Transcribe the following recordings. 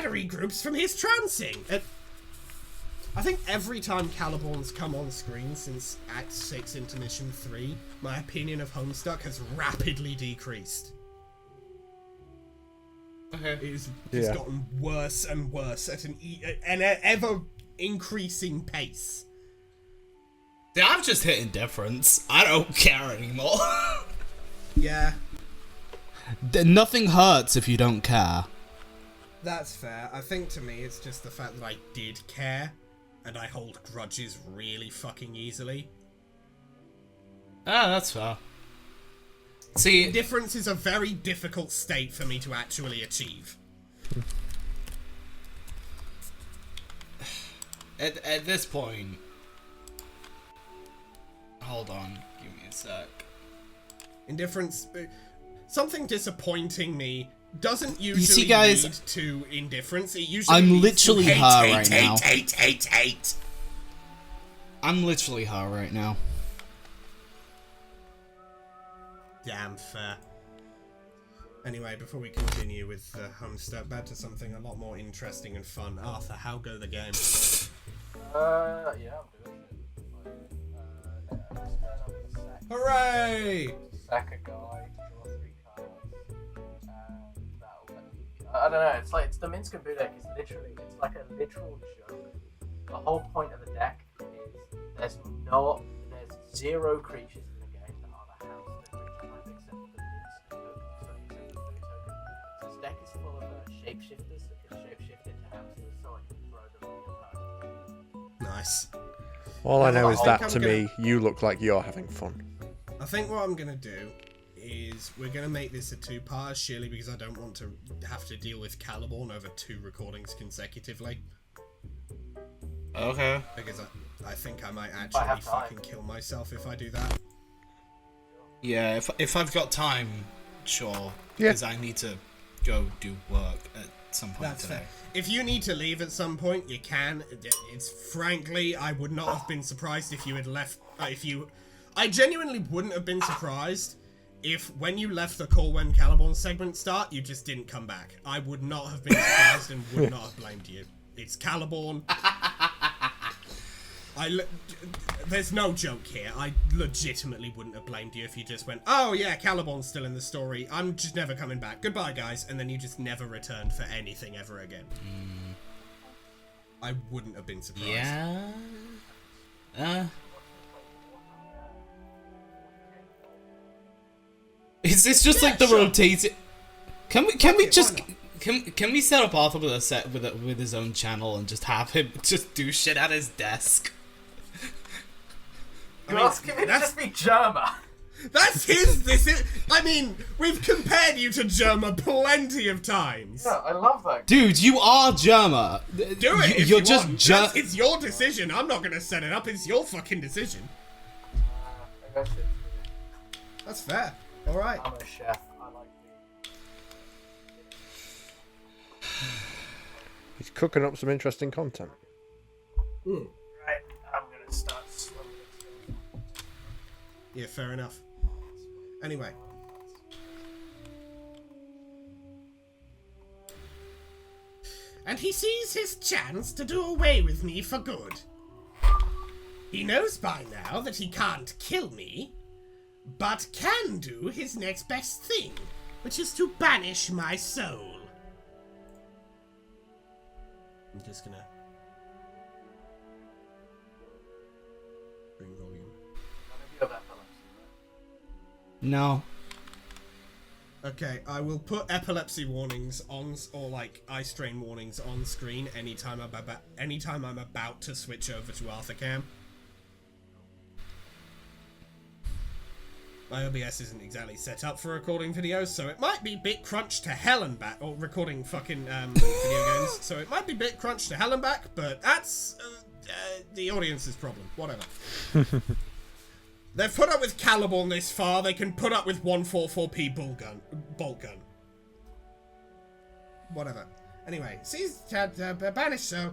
battery groups from his trouncing. I think every time CALLIBORN's come on screen since Act 6 Intermission 3, my opinion of Homestuck has rapidly decreased. Okay. It's just gotten worse and worse at an ever-increasing pace. See, I've just hit indifference. I don't care anymore. Yeah. Nothing hurts if you don't care. That's fair. I think to me it's just the fact that I did care, and I hold grudges really fucking easily. Ah, that's fair. See, Indifference is a very difficult state for me to actually achieve. At this point... Hold on, give me a sec. Indifference... something disappointing me doesn't usually see, guys, lead to indifference. It usually I'm leads literally to her right now. hate. I'm literally her right now. Damn fair. Anyway, before we continue with Homestuck, back to something a lot more interesting and fun. Arthur, how go the game? Yeah, I'm doing it. Let's turn up the sack. Hooray! Sack a guy, draw 3 cards, and that'll let me... I don't know, it's the Minsc and Boo deck is literally, it's like a literal joke. The whole point of the deck is there's 0 creatures in the game that are the house that creature type except for the Minsc token, so except for the Boo token. So this deck is full of shapeshifters that can shapeshift into houses, so I can throw them in your opponent. Nice. All I know is that I'm to gonna- me, you look like you're having fun. I think what I'm going to do is we're going to make this a 2-part, surely because I don't want to have to deal with CALLIBORN over 2 recordings consecutively. Okay. Because I think I might actually fucking kill myself if I do that. Yeah, if I've got time, sure. Yeah. Because I need to go do work at some point That's today. fair. If you need to leave at some point, you can. It's frankly, I would not have been surprised if you had left. I genuinely wouldn't have been surprised if when you left the call when CALLIBORN segment start, you just didn't come back. I would not have been surprised and would not have blamed you. It's CALLIBORN. There's no joke here. I legitimately wouldn't have blamed you if you just went, oh yeah, CALLIBORN's still in the story. I'm just never coming back. Goodbye, guys. And then you just never returned for anything ever again. I wouldn't have been surprised. Yeah. Is this just like the rotating? Can we set up Arthur with a set with his own channel and just have him just do shit at his desk? You're asking me to just be Germa. That's I mean, we've compared you to Germa plenty of times. Yeah, I love that. Dude, you are Germa. Do it if You're you just want. It's your decision. I'm not gonna set it up. It's your fucking decision. I guess That's fair. Alright. I'm a chef. I like food. He's cooking up some interesting content. Right, I'm gonna start swimming. Yeah, fair enough. Anyway. And he sees his chance to do away with me for good. He knows by now that he can't kill me, but can do his next best thing, which is to banish my soul. I'm just gonna bring volume. You have epilepsy, right? No. Okay, I will put epilepsy warnings on, or like eye strain warnings on screen anytime I'm about to switch over to Arthur Cam. My OBS isn't exactly set up for recording videos, so it might be bit crunched to hell and back, or recording fucking video games, so it might be bit crunched to hell and back, but that's the audience's problem. Whatever. They've put up with CALLIBORN this far, they can put up with 144p bolt gun. Whatever. Anyway, sees banished, so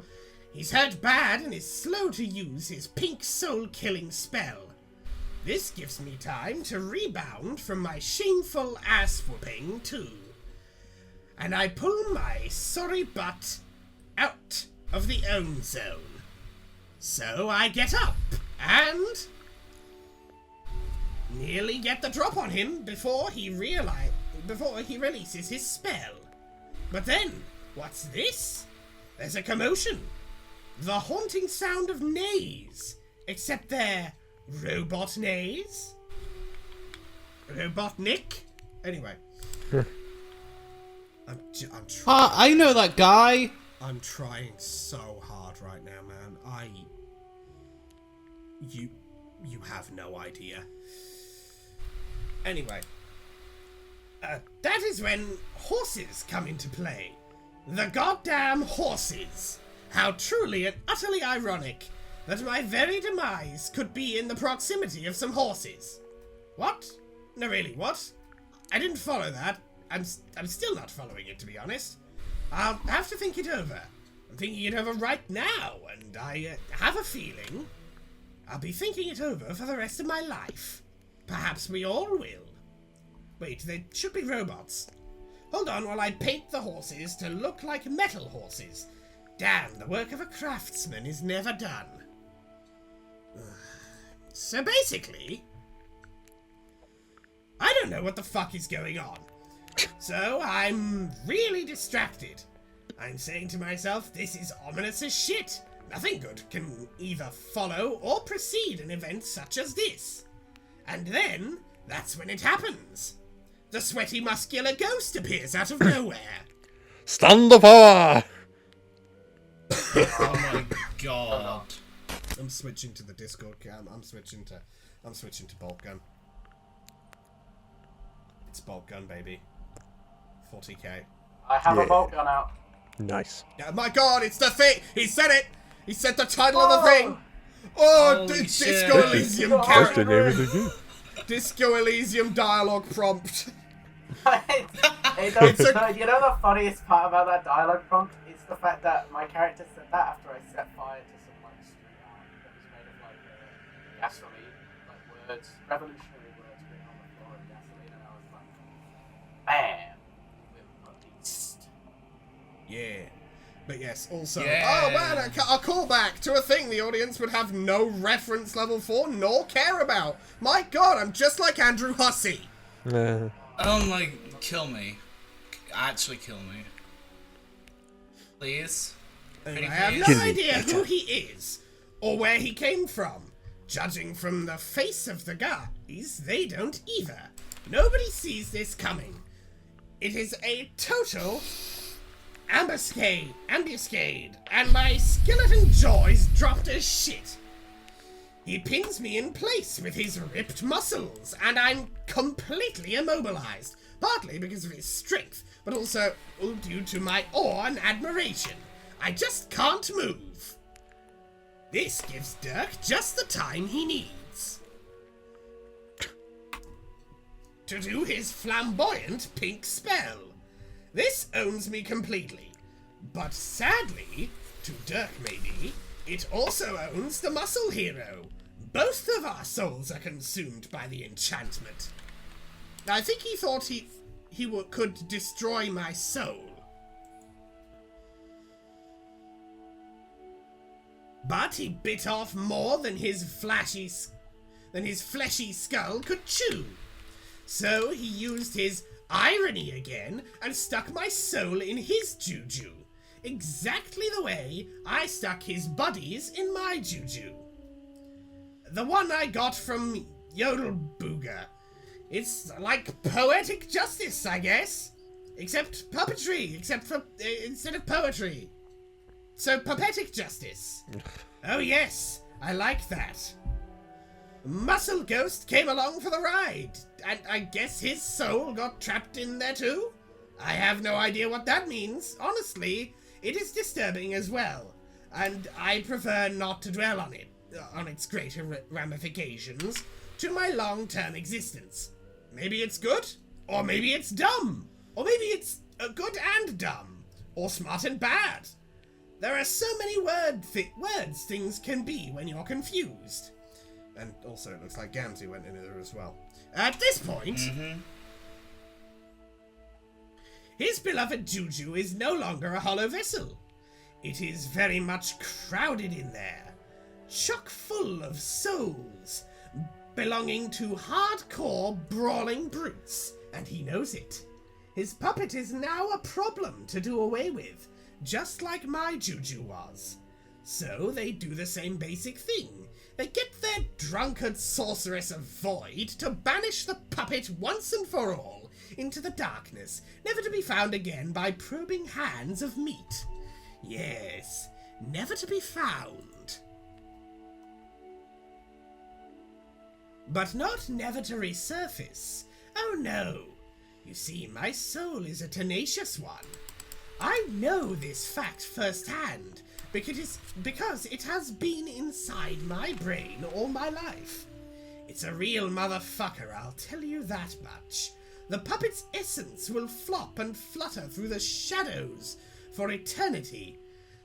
he's hurt bad and is slow to use his pink soul killing spell. This gives me time to rebound from my shameful ass whooping too. and I pull my sorry butt out of the own zone. So I get up and nearly get the drop on him before he releases his spell. But then, what's this? There's a commotion. The haunting sound of neighs, except they're robot neighs. Robotnik. Anyway, I'm trying. I know that guy. I'm trying so hard right now, man. You have no idea. Anyway, that is when horses come into play. The goddamn horses. How truly and utterly ironic that my very demise could be in the proximity of some horses. What? No, really, what? I didn't follow that. I'm still not following it, to be honest. I'll have to think it over. I'm thinking it over right now, and I have a feeling I'll be thinking it over for the rest of my life. Perhaps we all will. Wait, they should be robots. Hold on while I paint the horses to look like metal horses. Damn, the work of a craftsman is never done. So basically, I don't know what the fuck is going on. So I'm really distracted. I'm saying to myself, this is ominous as shit. Nothing good can either follow or precede an event such as this. And then, that's when it happens. The sweaty, muscular ghost appears out of nowhere. Stand the power! Oh my god. I'm switching to the Discord cam. I'm switching to bolt gun. It's bolt gun, baby. 40k. I have Yeah. a bolt gun out. Nice. Oh my god, it's the thing! He said it! He said the title of the thing! Oh, Holy shit. Disco Elysium That's That's the character. name of the game. Disco Elysium dialogue prompt. Hey, no, you know the funniest part about that dialogue prompt? It's the fact that my character said that after I set fire to some like street art that was made of like gasoline, like words, revolutionary words written on the floor of gasoline, and I was like, bam, will released. Yeah. But yes, also, Yeah. oh man, a callback to a thing the audience would have no reference level for nor care about. My god, I'm just like Andrew Hussey. Oh my, kill me. Actually kill me. Please. And I Pretty have no please. idea who he is, or where he came from. Judging from the face of the guys, they don't either. Nobody sees this coming. It is a total ambuscade, and my skeleton jaw is dropped as shit. He pins me in place with his ripped muscles, and I'm completely immobilized, partly because of his strength, but also due to my awe and admiration. I just can't move. This gives Dirk just the time he needs to do his flamboyant pink spell. This owns me completely, but sadly, to Dirk maybe, it also owns the muscle hero. Both of our souls are consumed by the enchantment. I think he thought he could destroy my soul. But he bit off more than his fleshy skull could chew. So he used his irony again and stuck my soul in his juju. Exactly the way I stuck his buddies in my juju. The one I got from Yodel Booger. It's like poetic justice, I guess. Except puppetry, instead of poetry. So puppettic justice. Oh yes, I like that. Muscle Ghost came along for the ride, and I guess his soul got trapped in there too? I have no idea what that means. Honestly, it is disturbing as well, and I prefer not to dwell on it, on its greater ramifications, to my long-term existence. Maybe it's good, or maybe it's dumb, or maybe it's good and dumb, or smart and bad. There are so many words things can be when you're confused. And also, it looks like Gamzee went in there as well. At this point, His beloved Juju is no longer a hollow vessel. It is very much crowded in there, chock full of souls, belonging to hardcore brawling brutes, and he knows it. His puppet is now a problem to do away with, just like my Juju was. So they do the same basic thing. They get their drunkard sorceress of void to banish the puppet once and for all into the darkness, never to be found again by probing hands of meat. Yes, never to be found. But not never to resurface. Oh no. You see, my soul is a tenacious one. I know this fact firsthand, because it has been inside my brain all my life. It's a real motherfucker, I'll tell you that much. The puppet's essence will flop and flutter through the shadows for eternity,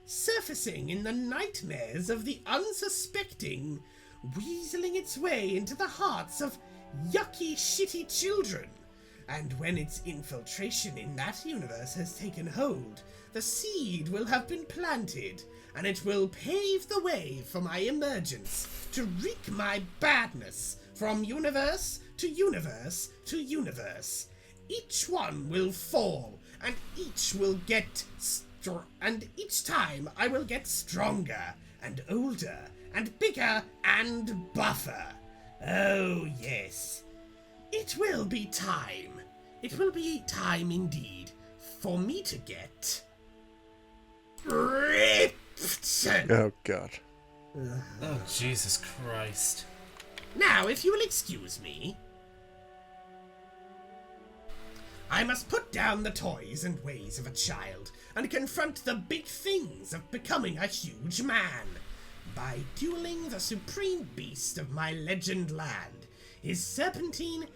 surfacing in the nightmares of the unsuspecting, weaseling its way into the hearts of yucky, shitty children. And when its infiltration in that universe has taken hold, the seed will have been planted, and it will pave the way for my emergence to wreak my badness from universe to universe to universe. Each one will fall, and each will get and each time I will get stronger and older and bigger and buffer. Oh yes, it will be time. It will be time indeed for me to get ripped. Oh god. Oh, Jesus Christ. Now, if you will excuse me, I must put down the toys and ways of a child and confront the big things of becoming a huge man by dueling the supreme beast of my legend land, his serpentine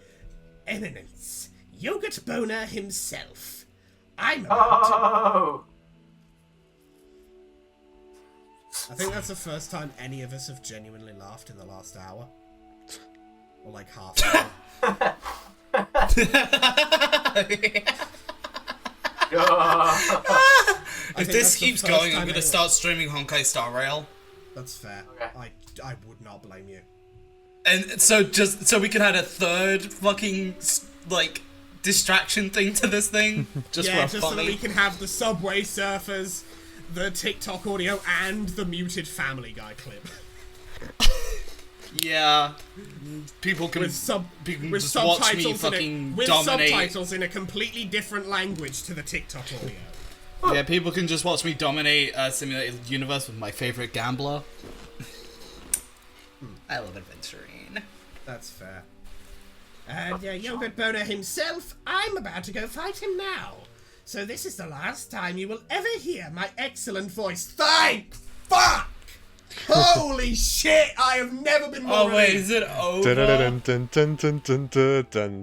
eminence, Yogurt Boner himself. I'm about Oh! I think that's the first time any of us have genuinely laughed in the last hour. Or like half an hour. If this keeps going, I'm gonna start streaming Honkai Star Rail. That's fair. Okay. I would not blame you. And so we can add a third fucking like distraction thing to this thing, just Yeah, for just so that we funny. can have the Subway Surfers, the TikTok audio, and the muted Family Guy clip. Yeah, people can With people can with just watch me subtitles fucking with dominate. subtitles in a completely different language to the TikTok audio. Yeah, people can just watch me dominate a simulated universe with my favorite gambler. I love adventuring. That's fair. And Yogurt Boner himself, I'm about to go fight him now. So this is the last time you will ever hear my excellent voice. Thank fuck! Holy shit! I have never been more Oh wait, relieved. is it over? Thank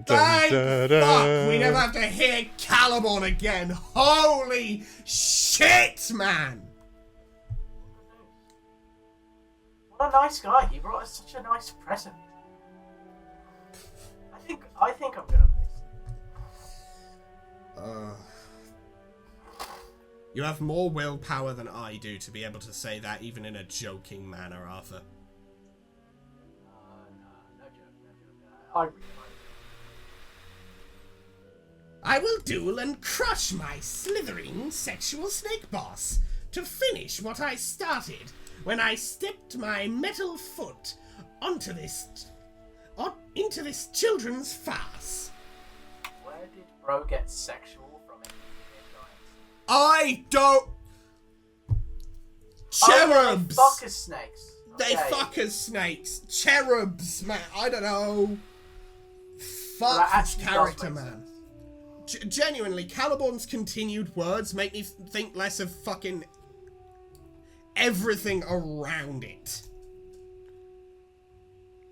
fuck! We never have to hear CALLIBORN again. Holy shit, man! What a nice guy. He brought us such a nice present. I think I'm gonna miss him. You have more willpower than I do to be able to say that even in a joking manner, Arthur. No joke. I really like I will duel and crush my slithering sexual snake boss to finish what I started when I stepped my metal foot into this children's farce. it. Where did bro get sexual from any giants? I don't. Oh, Cherubs. they fuck as snakes. They Okay. fuck as snakes. Cherubs, man. I don't know. Well, Fuck that this actually does character, make man. sense. Genuinely, Calliborn's continued words make me think less of fucking everything around it.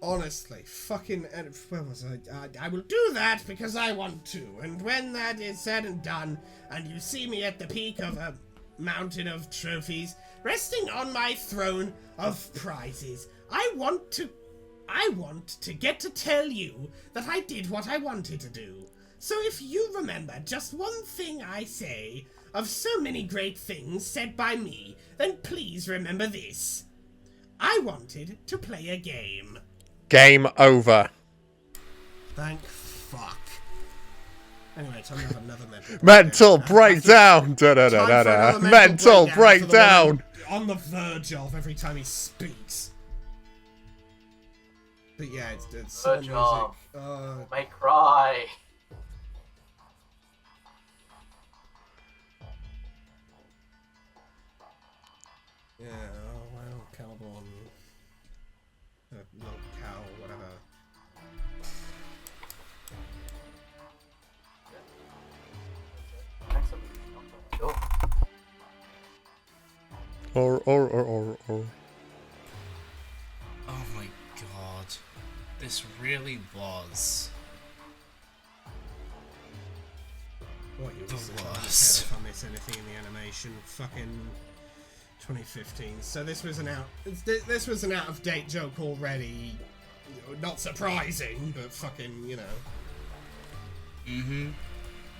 Honestly, fucking, where was I will do that because I want to, and when that is said and done, and you see me at the peak of a mountain of trophies, resting on my throne of prizes, I want to get to tell you that I did what I wanted to do. So if you remember just one thing I say of so many great things said by me, then please remember this. I wanted to play a game. Game over. Thank fuck. Anyway, time to have another Mental breakdown. Da da da da da. Mental breakdown. On the verge of every time he speaks. But yeah, it's so music. May cry. Yeah, oh well, CALLIBORN. Little cow, whatever. Or. Oh my god. This really was What you the was worst. if I miss anything in the animation, fucking 2015. So this was an out of date joke already. Not surprising, but fucking, you know. Mm-hmm.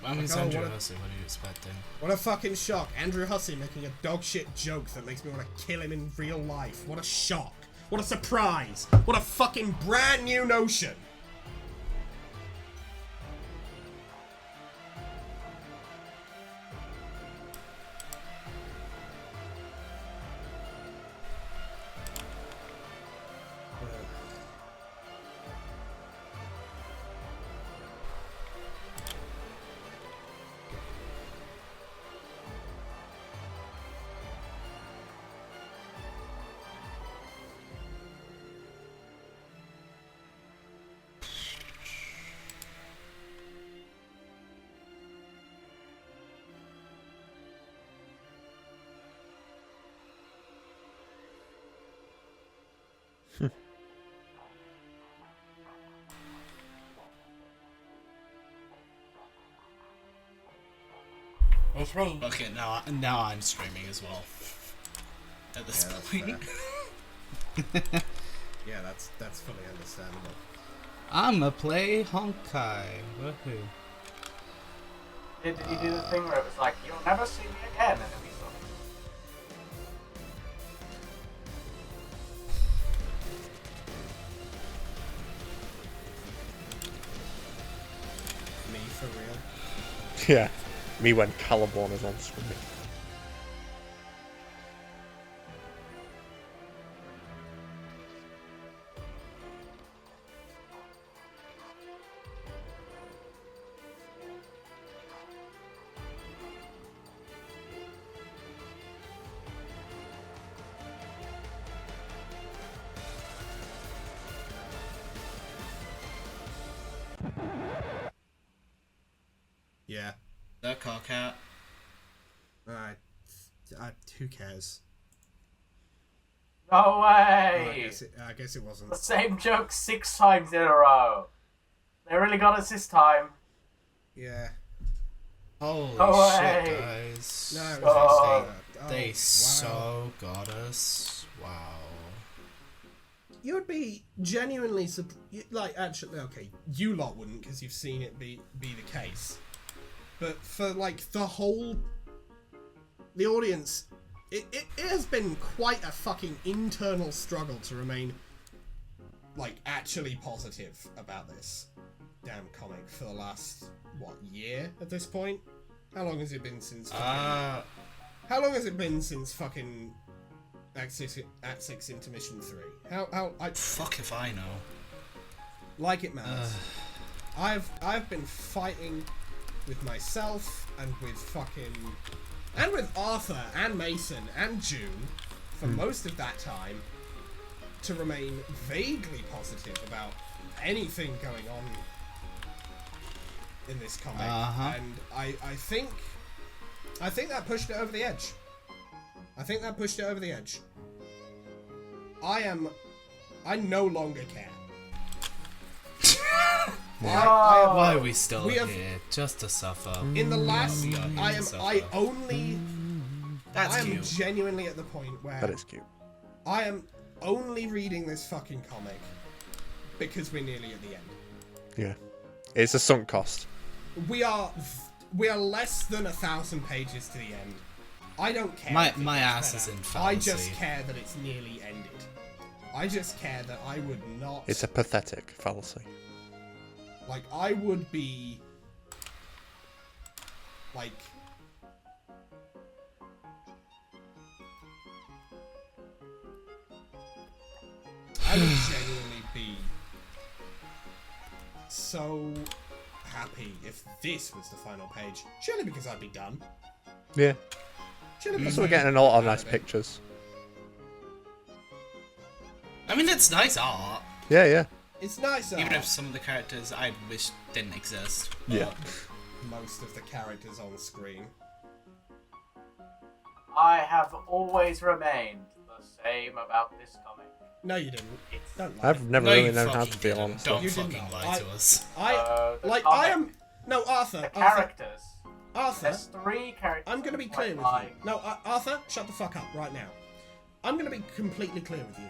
I mean, Like, it's oh, Andrew what a- Hussey, what are you expecting? What a fucking shock. Andrew Hussey making a dog shit joke that makes me want to kill him in real life. What a shock. What a surprise. What a fucking brand new notion. It's me. Okay, now I'm streaming as well. At this point. Yeah, that's fully understandable. I'ma play Honkai. Woohoo. Did you do the thing where it was like, you'll never see me again, and then we saw Me for real. Yeah. Me when CALLIBORN is on screen. Yeah. That cockhat. Who cares? No Oh, way! I guess it wasn't. The same joke 6 times in a row. They really got us this time. Yeah. Holy No shit, way. guys. No, it Oh. was They wow. so got us. Wow. You would be genuinely like, actually, okay, you lot wouldn't because you've seen it be the case. But for like the audience, it has been quite a fucking internal struggle to remain like actually positive about this damn comic for the last year at this point. How long has it been since? How long has it been since fucking Act 6 Intermission 3? Fuck if I know. Like it matters. I've been fighting with myself and with Arthur and Mason and June for most of that time to remain vaguely positive about anything going on in this comic. And I think that pushed it over the edge. I no longer care. Why are we still we here? have- Just to suffer. In the last, we are here to I suffer. That's am cute. genuinely at the point where That is cute. I am only reading this fucking comic because we're nearly at the end. Yeah. It's a sunk cost. we are less than 1,000 pages to the end. I don't care. My ass is in fallacy. I just care that it's nearly ended. I just care that I would not. It's a pathetic fallacy. Like, I would be. Like. I would genuinely be so happy if this was the final page. Surely because I'd be done. Yeah. Surely because So we're I'd getting be a lot of done nice with it. pictures. I mean, it's nice art. Yeah, yeah. It's nice. Even if some of the characters I wish didn't exist. Yeah. Most of the characters on screen. I have always remained the same about this comic. No, you didn't. Don't lie. I've never No, really you known how fucking to feel, didn't. honestly. Don't You did fucking not. lie to us. The I comic, am. No, Arthur. The Arthur. characters. Arthur. There's 3 characters. I'm gonna be clear with you. No, Arthur, shut the fuck up right now. I'm gonna be completely clear with you.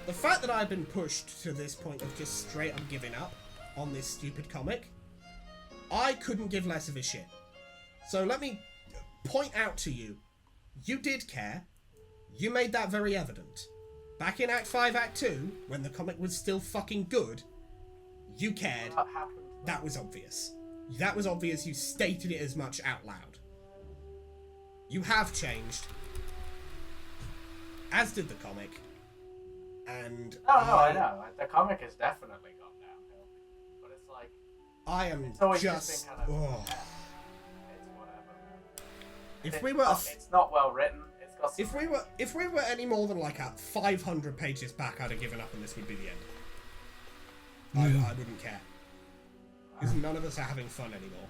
The fact that I've been pushed to this point of just straight up giving up on this stupid comic, I couldn't give less of a shit. So let me point out to you, you did care. You made that very evident. Back in Act 5, Act 2, when the comic was still fucking good, you cared. What happened? That was obvious. That was obvious. You stated it as much out loud. You have changed. As did the comic. And No, I know. The comic has definitely gone downhill. But it's like, I am it's always just. been kind of. Oh. It's whatever. If It's we were, not, it's not well written. It's got. if we were any more than like 500 pages back, I'd have given up, and this would be the end. I wouldn't care. Because none of us are having fun anymore.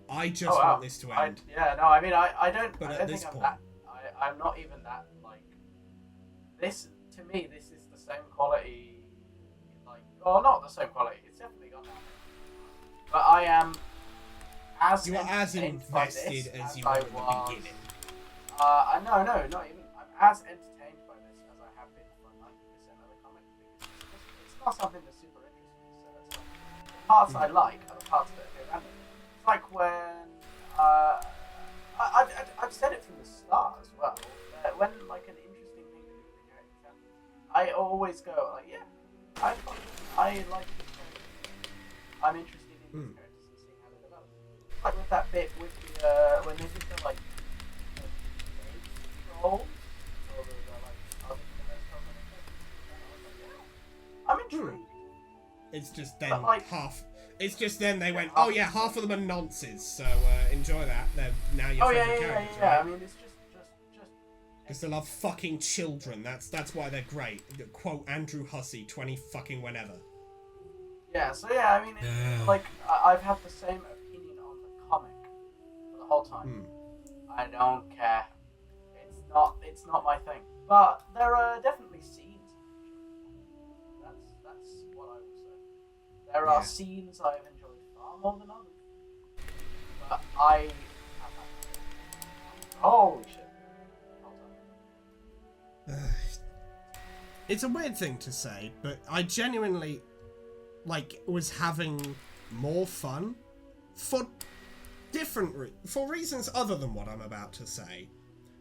I just want this to end. I mean, I don't. But I at don't this think I'm point- that. I'm not even that like. This to me, this is the same quality. Like, well, not the same quality. It's definitely gone down. But I am as You are as entertained by invested this as you I were at the was. beginning. No, not even. I'm as entertained by this as I have been for 90% of the comic because it's not something that's super interesting. So it's like, the parts I like are the parts that are good. And it's like when I've said it from the start as well. When like an interesting thing to do with the characters happens, I always go like, yeah, I like this character. I'm interested in these characters and seeing how they develop. Like with that bit with the when they think they're like trolls, or they're like other I'm intrigued. It's just then But, like- half. It's just then they went, oh yeah, half of them are nonces, so enjoy that. They're now your Oh yeah, favorite yeah, characters, yeah. I right? mean, it's just. Because they love fucking children. That's why they're great. Quote Andrew Hussey, 20 fucking whenever. Yeah, so yeah, I mean, like, I've had the same opinion on the comic for the whole time. I don't care. It's not my thing. But there are definitely scenes. That's what I will say. There are scenes I've enjoyed far more than others. But I have had. Holy shit. It's a weird thing to say, but I genuinely, was having more fun for for reasons other than what I'm about to say.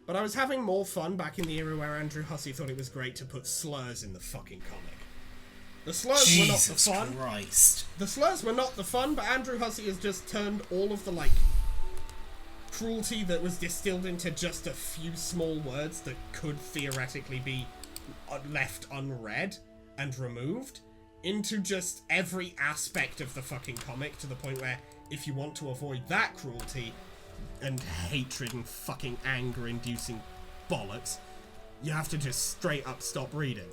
But I was having more fun back in the era where Andrew Hussey thought it was great to put slurs in the fucking comic. The slurs were not the Jesus fun. Christ. The slurs were not the fun, but Andrew Hussey has just turned all of the, cruelty that was distilled into just a few small words that could theoretically be left unread and removed into just every aspect of the fucking comic, to the point where if you want to avoid that cruelty and hatred and fucking anger-inducing bollocks, you have to just straight up stop reading.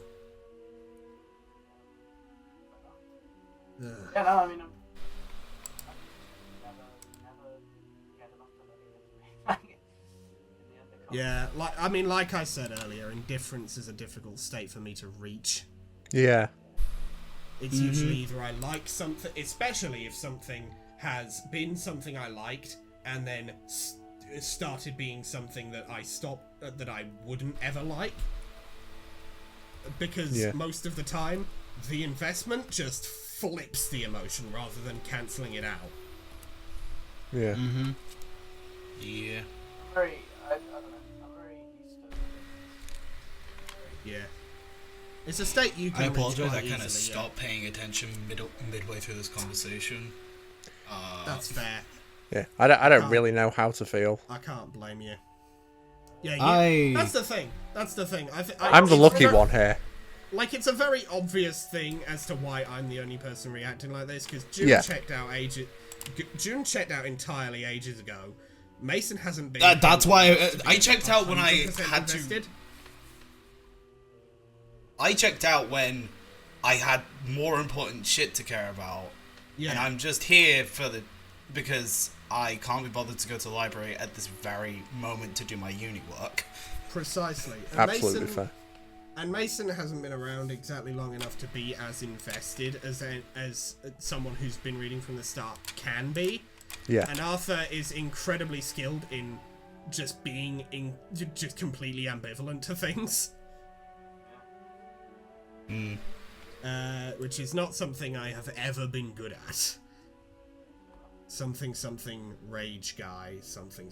Yeah, no, I mean, Yeah, like I said earlier, indifference is a difficult state for me to reach. Yeah. It's usually either I like something, especially if something has been something I liked and then started being something that that I wouldn't ever like. Because most of the time, the investment just flips the emotion rather than cancelling it out. Yeah. Mm-hmm. Yeah. I don't know. I'm very used to Yeah. It's a state you can I reach apologize. quite I kind of easily, stopped paying attention midway through this conversation. That's fair. Yeah. I don't really know how to feel. I can't blame you. Yeah, that's the thing. That's the thing. I'm the lucky one here. Like, it's a very obvious thing as to why I'm the only person reacting like this, because June June checked out entirely ages ago. Mason hasn't been. That's why I checked out when I had invested. to. I checked out when I had more important shit to care about. Yeah. And I'm just here because I can't be bothered to go to the library at this very moment to do my uni work. Precisely. And Absolutely fair. And Mason hasn't been around exactly long enough to be as invested as someone who's been reading from the start can be. Yeah. And Arthur is incredibly skilled in just being just completely ambivalent to things. Which is not something I have ever been good at. Something rage guy, something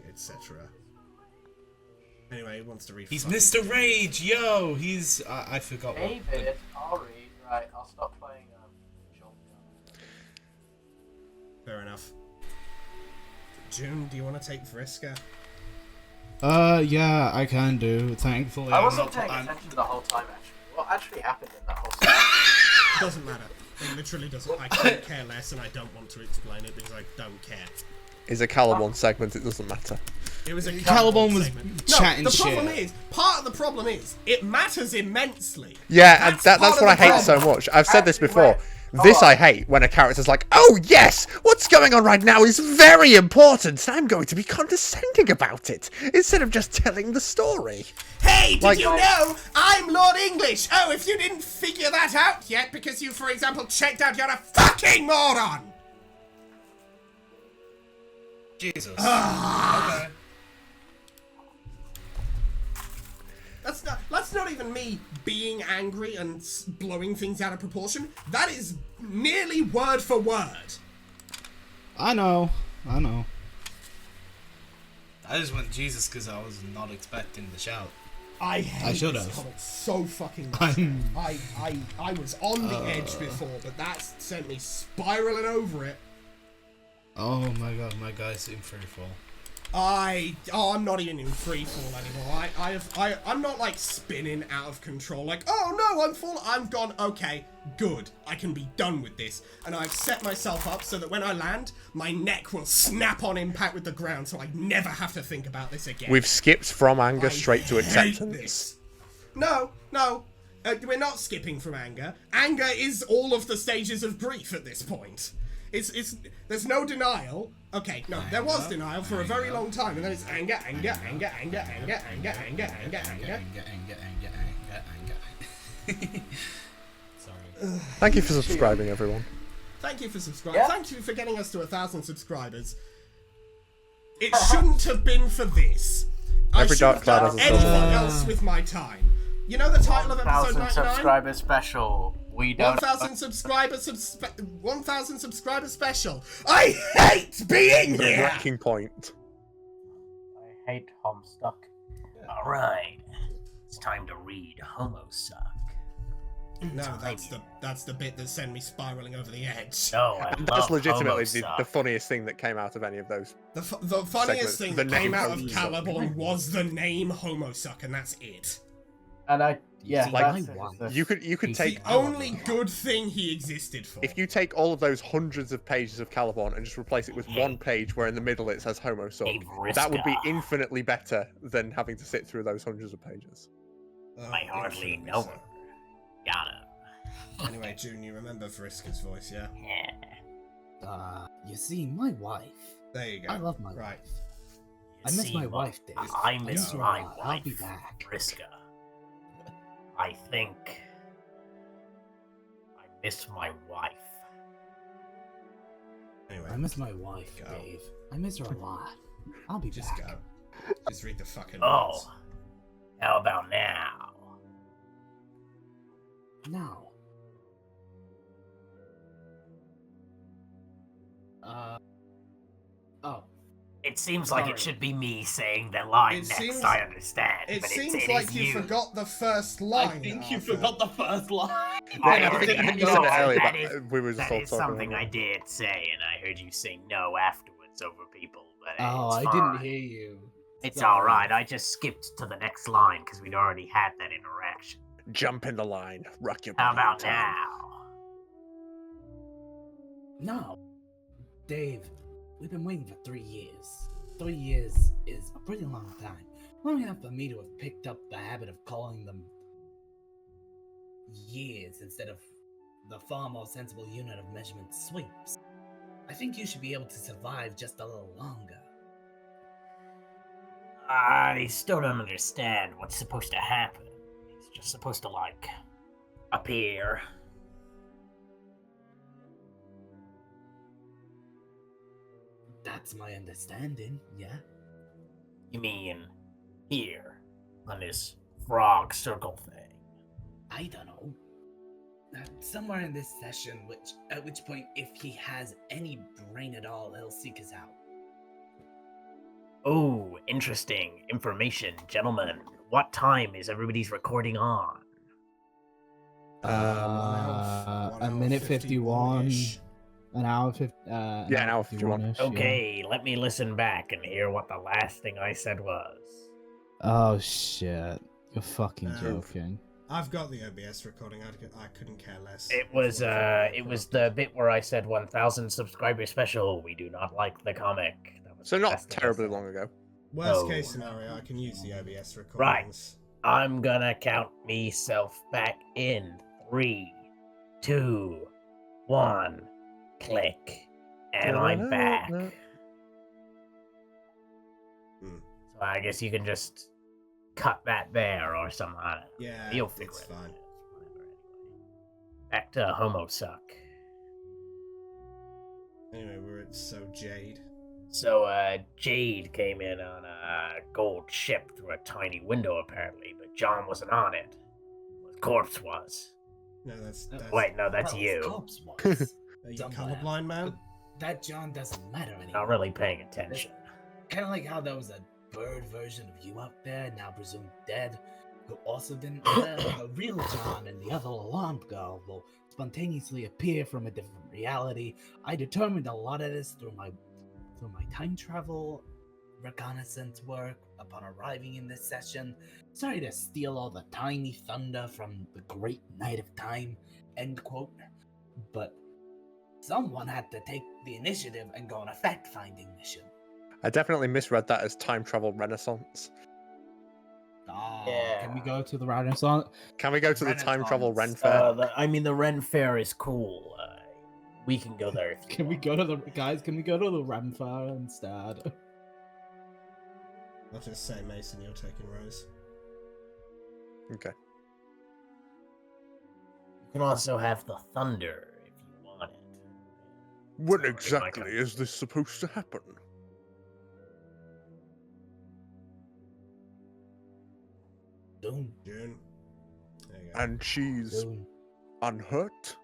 etc. Anyway, he wants to read. He's Mr. Rage, yo! He's I forgot what. David, I'll read. Right, I'll stop playing Shotgun. Fair enough. June, do you want to take Vriska? Yeah, I can do. Thankfully, I wasn't paying attention the whole time. Actually, what actually happened in that whole scene? It doesn't matter. It literally doesn't. I couldn't care less, and I don't want to explain it because I don't care. It's a CALLIBORN segment. It doesn't matter. It was a CALLIBORN was segment. chatting the shit. problem is, part of the problem is, it matters immensely. Yeah, that's part what of I the hate so problem. much. I've said this Actually, before. wait. This Hold I on. hate when a character's like, oh yes, what's going on right now is very important. I'm going to be condescending about it instead of just telling the story. Hey, did Like- you know I'm Lord English? Oh, if you didn't figure that out yet because you, for example, checked out, you're a fucking moron! Jesus. Okay. That's not even me being angry and blowing things out of proportion. That is nearly word for word. I know. I just went Jesus because I was not expecting the shout. I hate should this have. comic so fucking much. I was on the edge before, but that sent me spiraling over it. Oh my god, my guy's in free fall. I'm not even in free fall anymore. I'm not like spinning out of control. Like, oh no, I'm gone. Okay, good. I can be done with this. And I've set myself up so that when I land, my neck will snap on impact with the ground, so I never have to think about this again. We've skipped from anger I straight to hate acceptance. this. No. We're not skipping from anger. Anger is all of the stages of grief at this point. There's no denial. Okay, no, there was denial for a very long time, and then it's anger. Sorry. Thank you for subscribing, everyone. Thank you for subscribing. Yeah. Thank you for getting us to 1,000 subscribers. It shouldn't have been for this. Every I dark should have cloud done has a silver anything lining. else with my time. You know the title of episode 1,000 99? subscriber special. We don't. 1,000 subscriber special. I hate being The here. wrecking point. I hate Homestuck. Alright, it's time to read Homestuck. No, that's the bit that sent me spiraling over the edge. No, I That's love legitimately Homestuck. the funniest thing that came out of any of those. The funniest Segments. thing The that came name out of Homestuck. CALLIBORN was the name Homestuck, and that's it. And yeah, Like, that's You could take The only good thing he existed for. if you take all of those hundreds of pages of CALLIBORN and just replace it with one page where in the middle it says Homestuck, Hey, that would be Vriska. infinitely better than having to sit through those hundreds of pages. Oh, I hardly infinitely know so. her. Gotta. Anyway, June, you remember Vriska's voice, yeah? Yeah. You see, my wife. There you go. I love my Right. wife. I miss my wife, Dave. I miss her a my lot. wife. I'll be back. Vriska. I think I miss my wife. Anyway, I miss my wife, Go. Dave. I miss her a lot. I'll be just back. go. Just read the fucking Oh, words. how about now? Now. Oh, It seems like Sorry. it should be me saying the line It next, seems- I understand. It but seems it like is you forgot the first line. I think you Arthur. forgot the first line. Yeah, I think you said it earlier, that but is, we were just that all is talking something over I it. did say, and I heard you say no afterwards over people. But oh, it's I fine. didn't hear you. It's Sorry. all right. I just skipped to the next line because we'd already had that interaction. Jump in the line, rock your How body in about time. now? No, Dave, we've been waiting for 3 years. 3 years is a pretty long time. Long enough for me to have picked up the habit of calling them years instead of the far more sensible unit of measurement sweeps. I think you should be able to survive just a little longer. I still don't understand what's supposed to happen. It's just supposed to, like, appear. That's my understanding, yeah? You mean here, on this frog circle thing? I don't know. Somewhere in this session, at which point, if he has any brain at all, he'll seek us out. Oh, interesting information, gentlemen. What time is everybody's recording on? A minute 51. -ish. An hour 50. Yeah, an hour 51. 51-ish, Okay, let me listen back and hear what the last thing I said was. Oh shit! You're fucking Um, joking. I've got the OBS recording. I couldn't care less. It was the bit where I said 1,000 subscriber special. We do not like the comic. That was So the not last thing I terribly said. long ago. Worst Oh. case scenario, I can use the OBS Right. recordings. I'm gonna count myself back in. 3, 2, 1. Click. And I'm back. Hmm. So I guess you can just cut that there or something. I don't know. Yeah, You'll figure it's it fine. out. Whatever, anyway. Back to Homestuck. Anyway, we're at So Jade. So, Jade came in on a gold ship through a tiny window, apparently, but John wasn't on it. The corpse was. No, that's Wait, no, that's Well, you. Corpse was. Are you somewhere. colorblind, man? That John doesn't matter anymore. Not really paying attention. Kind of like how there was a bird version of you out there, now presumed dead, who also didn't matter. The real John and the other alarm girl will spontaneously appear from a different reality. I determined a lot of this through my time travel reconnaissance work upon arriving in this session. Sorry to steal all the tiny thunder from the great night of time, end quote. But someone had to take the initiative and go on a fact-finding mission. I definitely misread that as time travel renaissance. Oh, Yeah. can we go to the Renaissance? Can we go to the time travel Ren Fair? The Ren Fair is cool. We can go there. If you Can we want. go to the guys? Can we go to the Ren Fair instead? I'll just say, Mason, you're taking Rose. Okay. You can also have the thunder if you want it. When Sorry, exactly Micah. is this supposed to happen? Soon, June. There you go. And she's soon. unhurt?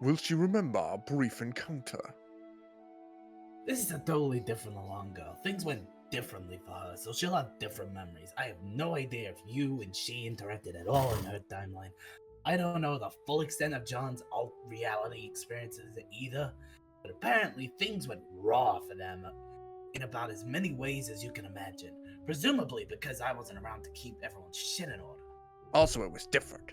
Will she remember our brief encounter? This is a totally different alarm girl. Things went differently for her, so she'll have different memories. I have no idea if you and she interacted at all in her timeline. I don't know the full extent of John's alt reality experiences either, but apparently things went raw for them in about as many ways as you can imagine. Presumably because I wasn't around to keep everyone's shit in order. Also, it was different.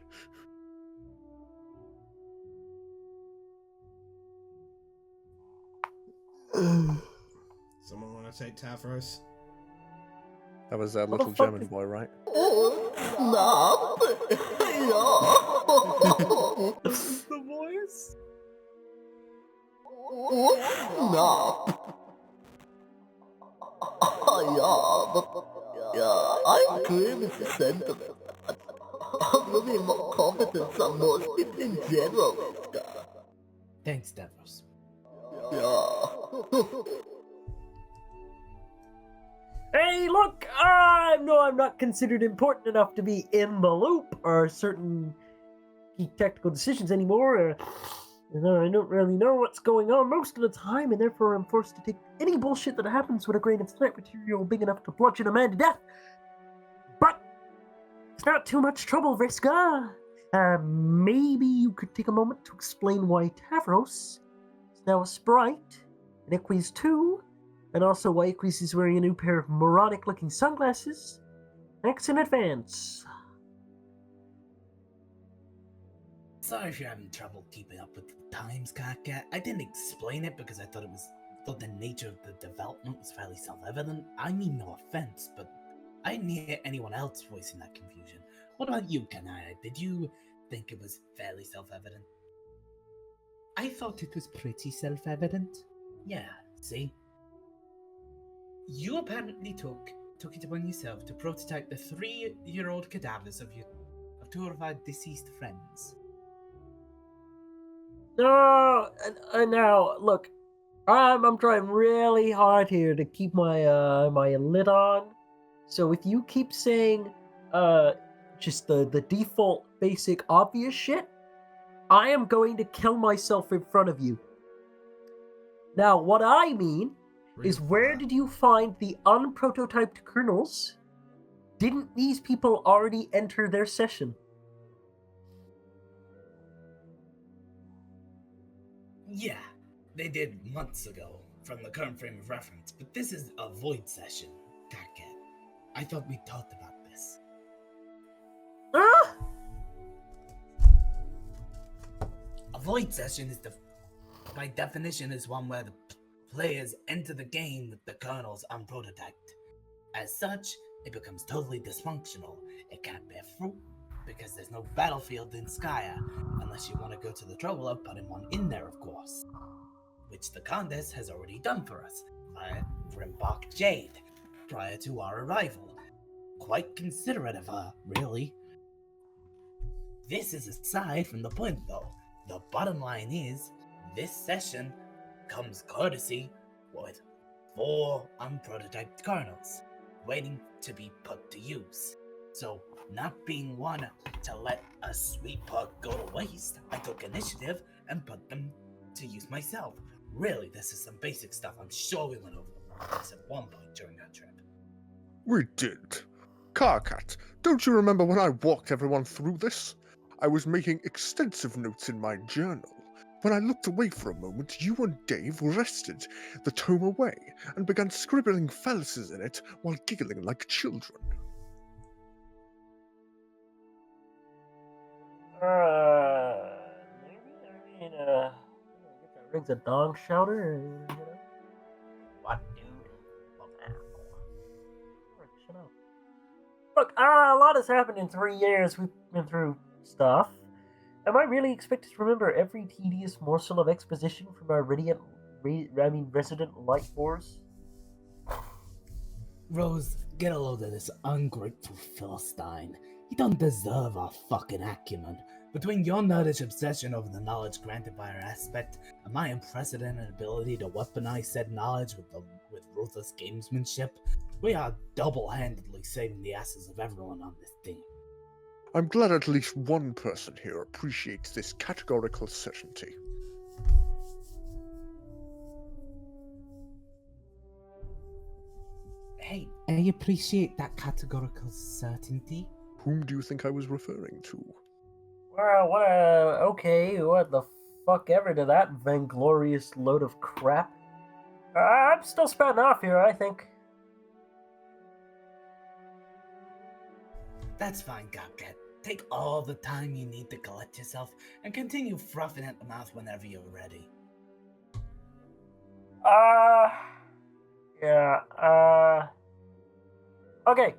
Someone want to take Tavros? That was a What little the fuck German is- boy, right? The voice? I'm clearly the center. I'm really more competent than most people in general. Thanks, Davros. Hey, look! No, I'm not considered important enough to be in the loop or certain key technical decisions anymore. I don't really know what's going on most of the time, and therefore I'm forced to take any bullshit that happens with a grain of threat material big enough to bludgeon a man to death. But it's not too much trouble, Vriska. Maybe you could take a moment to explain why Tavros is now a sprite, and Equis too, and also why Equis is wearing a new pair of moronic-looking sunglasses. Thanks in advance. Sorry if you're having trouble keeping up with the times, Cat. I didn't explain it because I thought the nature of the development was fairly self-evident. I mean no offense, but I didn't hear anyone else voicing that confusion. What about you, Kanaya? Did you think it was fairly self-evident? I thought it was pretty self-evident. Yeah, see? You apparently took it upon yourself to prototype the 3-year-old cadavers of two of our deceased friends. No, now look, I'm trying really hard here to keep my my lid on. So if you keep saying just the default basic obvious shit, I am going to kill myself in front of you. Now, what I mean is, where did you find the unprototyped kernels? Didn't these people already enter their session? Yeah, they did months ago from the current frame of reference, but this is a void session, Cat. I thought we talked about this. Ah! A void session is by definition is one where the players enter the game with the kernels unprototyped. As such, it becomes totally dysfunctional. It can't bear fruit because there's no battlefield in Skya, unless you want to go to the trouble of putting one in there, of course. Which the Condess has already done for us, via Rimbach Jade, prior to our arrival. Quite considerate of her, really. This is aside from the point, though. The bottom line is, this session comes courtesy with 4 unprototyped kernels, waiting to be put to use. So, not being one to let a sweet perk go to waste, I took initiative and put them to use myself. Really, this is some basic stuff. I'm sure we went over this at one point during that trip. We did. Carcat, don't you remember when I walked everyone through this? I was making extensive notes in my journal. When I looked away for a moment, you and Dave wrested the tome away and began scribbling fallacies in it while giggling like children. Maybe, I mean, I guess that rings a dong shouter, you know? What, dude? Well, now. Shut up. Look, a lot has happened in 3 years. We've been through stuff. Am I really expected to remember every tedious morsel of exposition from our resident light wars? Rose, get a load of this ungrateful Philistine. He don't deserve our fucking acumen. Between your nerdish obsession over the knowledge granted by our aspect, and my unprecedented ability to weaponize said knowledge with ruthless gamesmanship, we are double-handedly saving the asses of everyone on this team. I'm glad at least one person here appreciates this categorical certainty. Hey, I appreciate that categorical certainty. Whom do you think I was referring to? Well, okay, what the fuck ever to that vainglorious load of crap. I'm still spouting off here, I think. that's fine, Gobcat. Take all the time you need to collect yourself and continue frothing at the mouth whenever you're ready. Okay.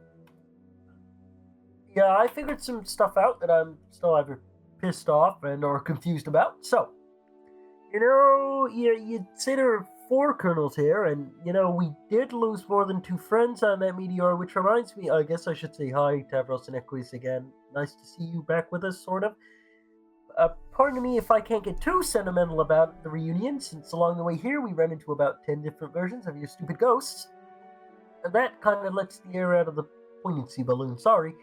Yeah, I figured some stuff out that I'm still either pissed off and or confused about. So, you say there are 4 kernels here, and, we did lose more than 2 friends on that meteor, which reminds me, I guess I should say hi, Tavros and Equis again. Nice to see you back with us, sort of. Pardon me if I can't get too sentimental about the reunion, since along the way here we ran into about 10 different versions of your stupid ghosts. And that kind of lets the air out of the poignancy balloon, sorry.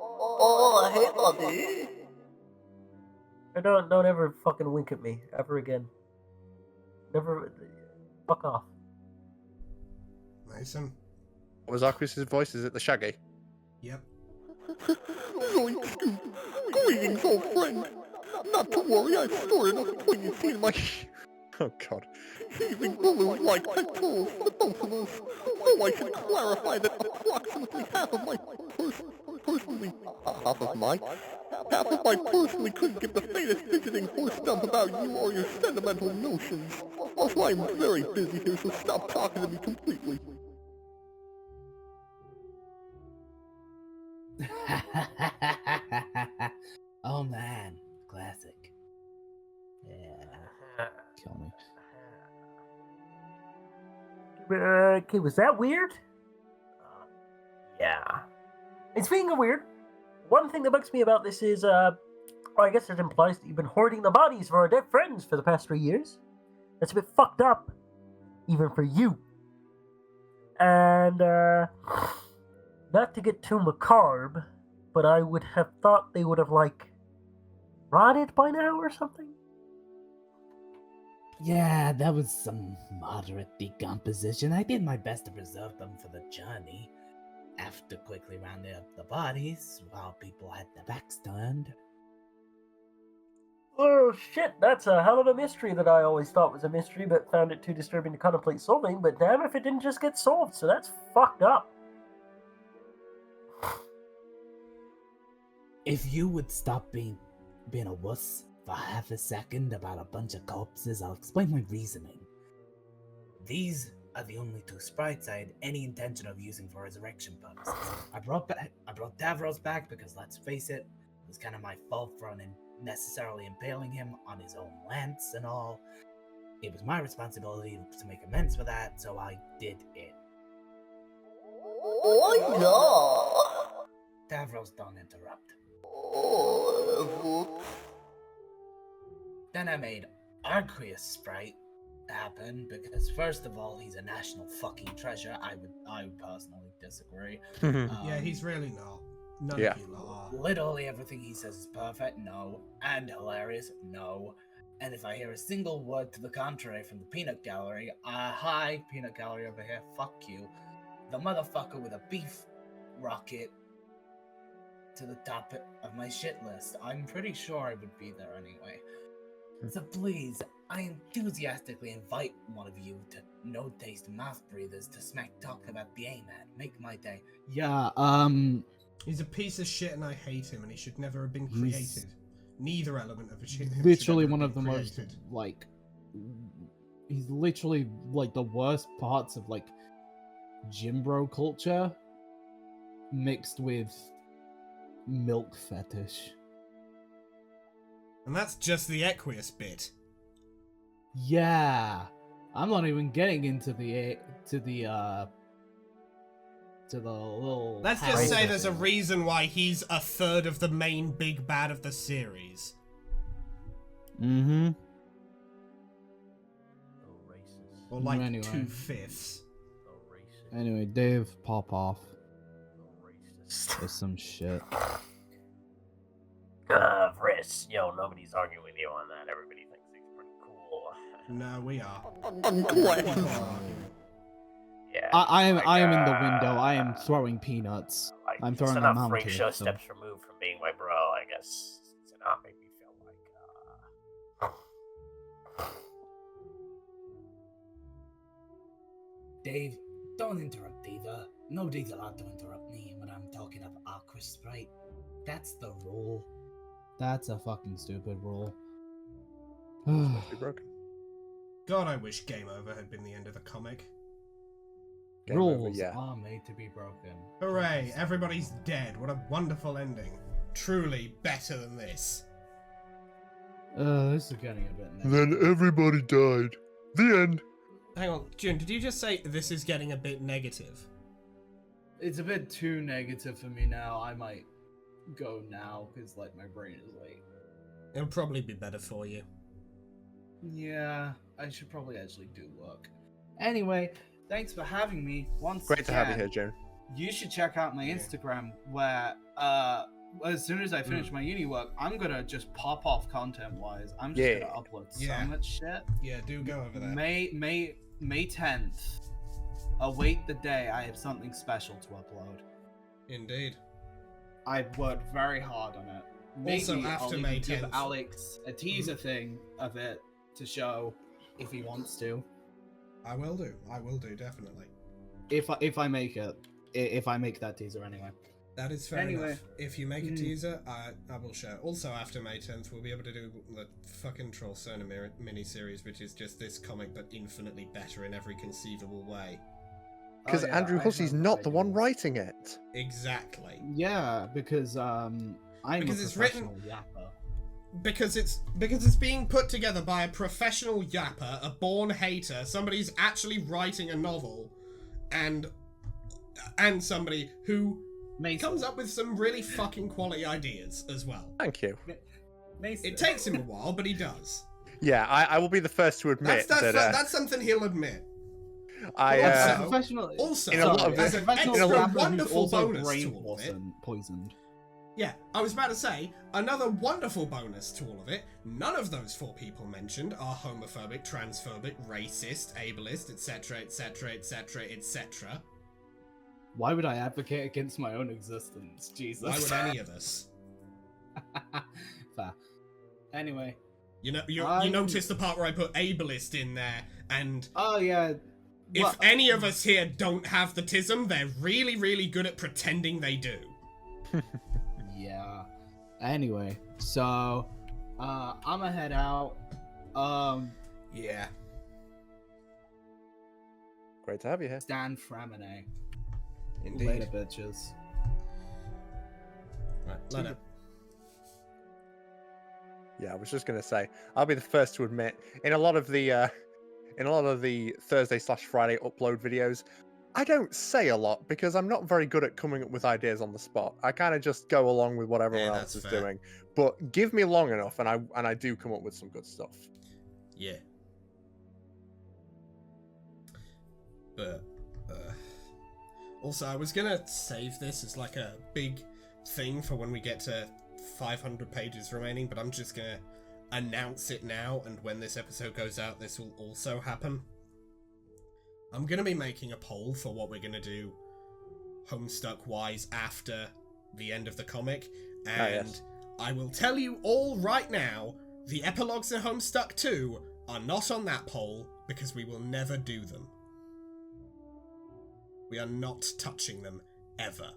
Oh, hey, buddy. Don't ever fucking wink at me ever again. Never. Fuck off. Mason. What was Arquis's voice? Is it the Shaggy? Yep. Greetings, old friend. Not to worry, I've stored enough poignancy in my Oh god. heaving balloons like pectorals for both of us. So I should clarify that approximately half of my personally couldn't give the faintest fidgeting horse dump about you or your sentimental notions. Also, I'm very busy here, so stop talking to me completely. Oh man, classic. Yeah, kill me. Okay, was that weird? Yeah. It's being weird. One thing that bugs me about this is, well, I guess it implies that you've been hoarding the bodies of our dead friends for the past 3 years. That's a bit fucked up, even for you. And, not to get too macabre, but I would have thought they would have, like, rotted by now or something. Yeah, that was some moderate decomposition. I did my best to preserve them for the journey. After quickly rounding up the bodies while people had their backs turned. Oh shit, that's a hell of a mystery that I always thought was a mystery but found it too disturbing to contemplate solving, but damn if it didn't just get solved, so that's fucked up. If you would stop being a wuss for half a second about a bunch of corpses, I'll explain my reasoning. These are the only 2 sprites I had any intention of using for resurrection purposes. I brought Davros back because, let's face it, it was kind of my fault for unnecessarily impaling him on his own lance and all. It was my responsibility to make amends for that, so I did it. Oh yeah. Davros, don't interrupt. Oh, Then I made Arqueus sprite happen because, first of all, he's a national fucking treasure. I would personally disagree. Yeah, he's really not. None Yeah. of you lot are. Literally everything he says is perfect, no. And hilarious, no. And if I hear a single word to the contrary from the Peanut Gallery, hi, Peanut Gallery over here, fuck you. The motherfucker with a beef rocket to the top of my shit list. I'm pretty sure I would be there anyway. So please, I enthusiastically invite one of you to no-taste mouth breathers to smack talk about the A-Man. Make my day. Yeah, He's a piece of shit and I hate him and he should never have been He's created. Neither element of a shit. literally one of the most, like, he's literally, like, the worst parts of, like, gym bro culture mixed with milk fetish. And that's just the Equius bit. Yeah, I'm not even getting into the little. Let's just say there's a reason why he's a third of the main big bad of the series. Mm-hmm. So racist. Or like Anyway. 2/5. So racist. Anyway, Dave, pop off. So racist. There's some shit. Friss, yo, nobody's arguing with you on that. Everybody thinks he's pretty cool. No, we are. I'm glad. Yeah. I am like, in the window. I am throwing peanuts. Like, I'm he's throwing enough them out freak here, show so- steps removed from being my bro, I guess. To not make me feel like, Dave, don't interrupt either. Nobody's allowed to interrupt me when I'm talking of Aqua Sprite. That's the rule. That's a fucking stupid rule. Must be broken. God, I wish Game Over had been the end of the comic. Game over, Rules yeah. are made to be broken. Hooray, everybody's dead. What a wonderful ending. Truly better than this. This is getting a bit. Then everybody died. The end. Hang on, June, did you just say this is getting a bit negative? It's a bit too negative for me now. I might go now because, like, my brain is like. It'll probably be better for you. Yeah, I should probably actually do work. Anyway, thanks for having me once Great to have you again. here, June. You should check out my Instagram where as soon as I finish my uni work, I'm gonna just pop off content-wise. I'm just gonna upload so much shit. Yeah, do go over there. May 10th. Await the day I have something special to upload. Indeed. I've worked very hard on it. Maybe Also, after I'll May even give 10th. Alex a teaser thing of it to show if he wants to. I will do, definitely. If I make it. If I make that teaser anyway. That is fair Anyway. enough. If you make a teaser, I will share. Also, after May 10th, we'll be able to do the fucking Troll Sona mini-series, which is just this comic, but infinitely better in every conceivable way. Because Andrew Hussey's not the one writing it. Exactly. Yeah, because I'm Because a it's written- professional yapper. Because it's being put together by a professional yapper, a born hater, somebody who's actually writing a novel, and somebody who comes up with some really fucking quality ideas as well. Thank you. It takes him a while, but he does. Yeah, I will be the first to admit That's something he'll admit. Also, in a lot of as an professional extra rapper who's wonderful also bonus brain to all of it. poisoned. Yeah, I was about to say, another wonderful bonus to all of it, none of those 4 people mentioned are homophobic, transphobic, racist, ableist, etc, etc, etc, etc. Why would I advocate against my own existence? Jesus. Why would any of us? Fair. Anyway. You noticed the part where I put ableist in there, and oh yeah. If any of us here don't have the tism, they're really, really good at pretending they do. Yeah. Anyway, so I'ma head out. Yeah. Oh, great to have you here. Stan Framine. Indeed. Later, bitches. Right, let it. Yeah, I was just gonna say, I'll be the first to admit, in a lot of the Thursday/Friday upload videos, I don't say a lot because I'm not very good at coming up with ideas on the spot. I kind of just go along with what everyone else is doing. But give me long enough, and I do come up with some good stuff. Yeah. But also, I was gonna save this as like a big thing for when we get to 500 pages remaining, but I'm just gonna announce it now, and when this episode goes out, this will also happen. I'm gonna be making a poll for what we're gonna do Homestuck-wise after the end of the comic, and I will tell you all right now, the epilogues in Homestuck 2 are not on that poll, because we will never do them. We are not touching them, ever.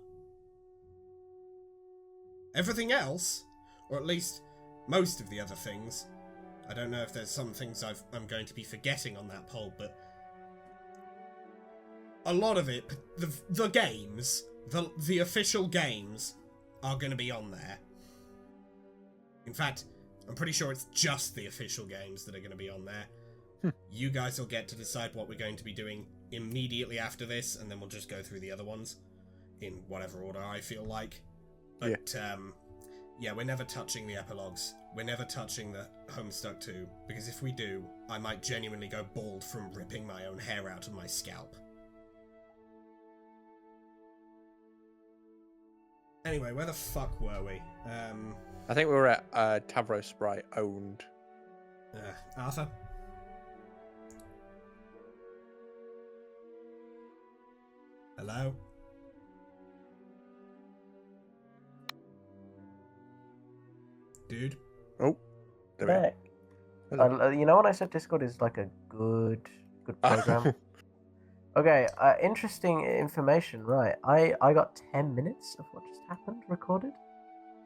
Everything else, or at least most of the other things, I don't know if there's some things I'm going to be forgetting on that poll, but a lot of it, the games, the official games, are going to be on there. In fact, I'm pretty sure it's just the official games that are going to be on there. You guys will get to decide what we're going to be doing immediately after this, and then we'll just go through the other ones in whatever order I feel like. But, yeah, we're never touching the epilogues. We're never touching the Homestuck 2, because if we do, I might genuinely go bald from ripping my own hair out of my scalp. Anyway, where the fuck were we? I think we were at Tavro Sprite owned. Arthur? Hello? Dude? Oh, there we Back. You know when I said Discord is like a good program? Okay, interesting information, right. I got 10 minutes of what just happened recorded.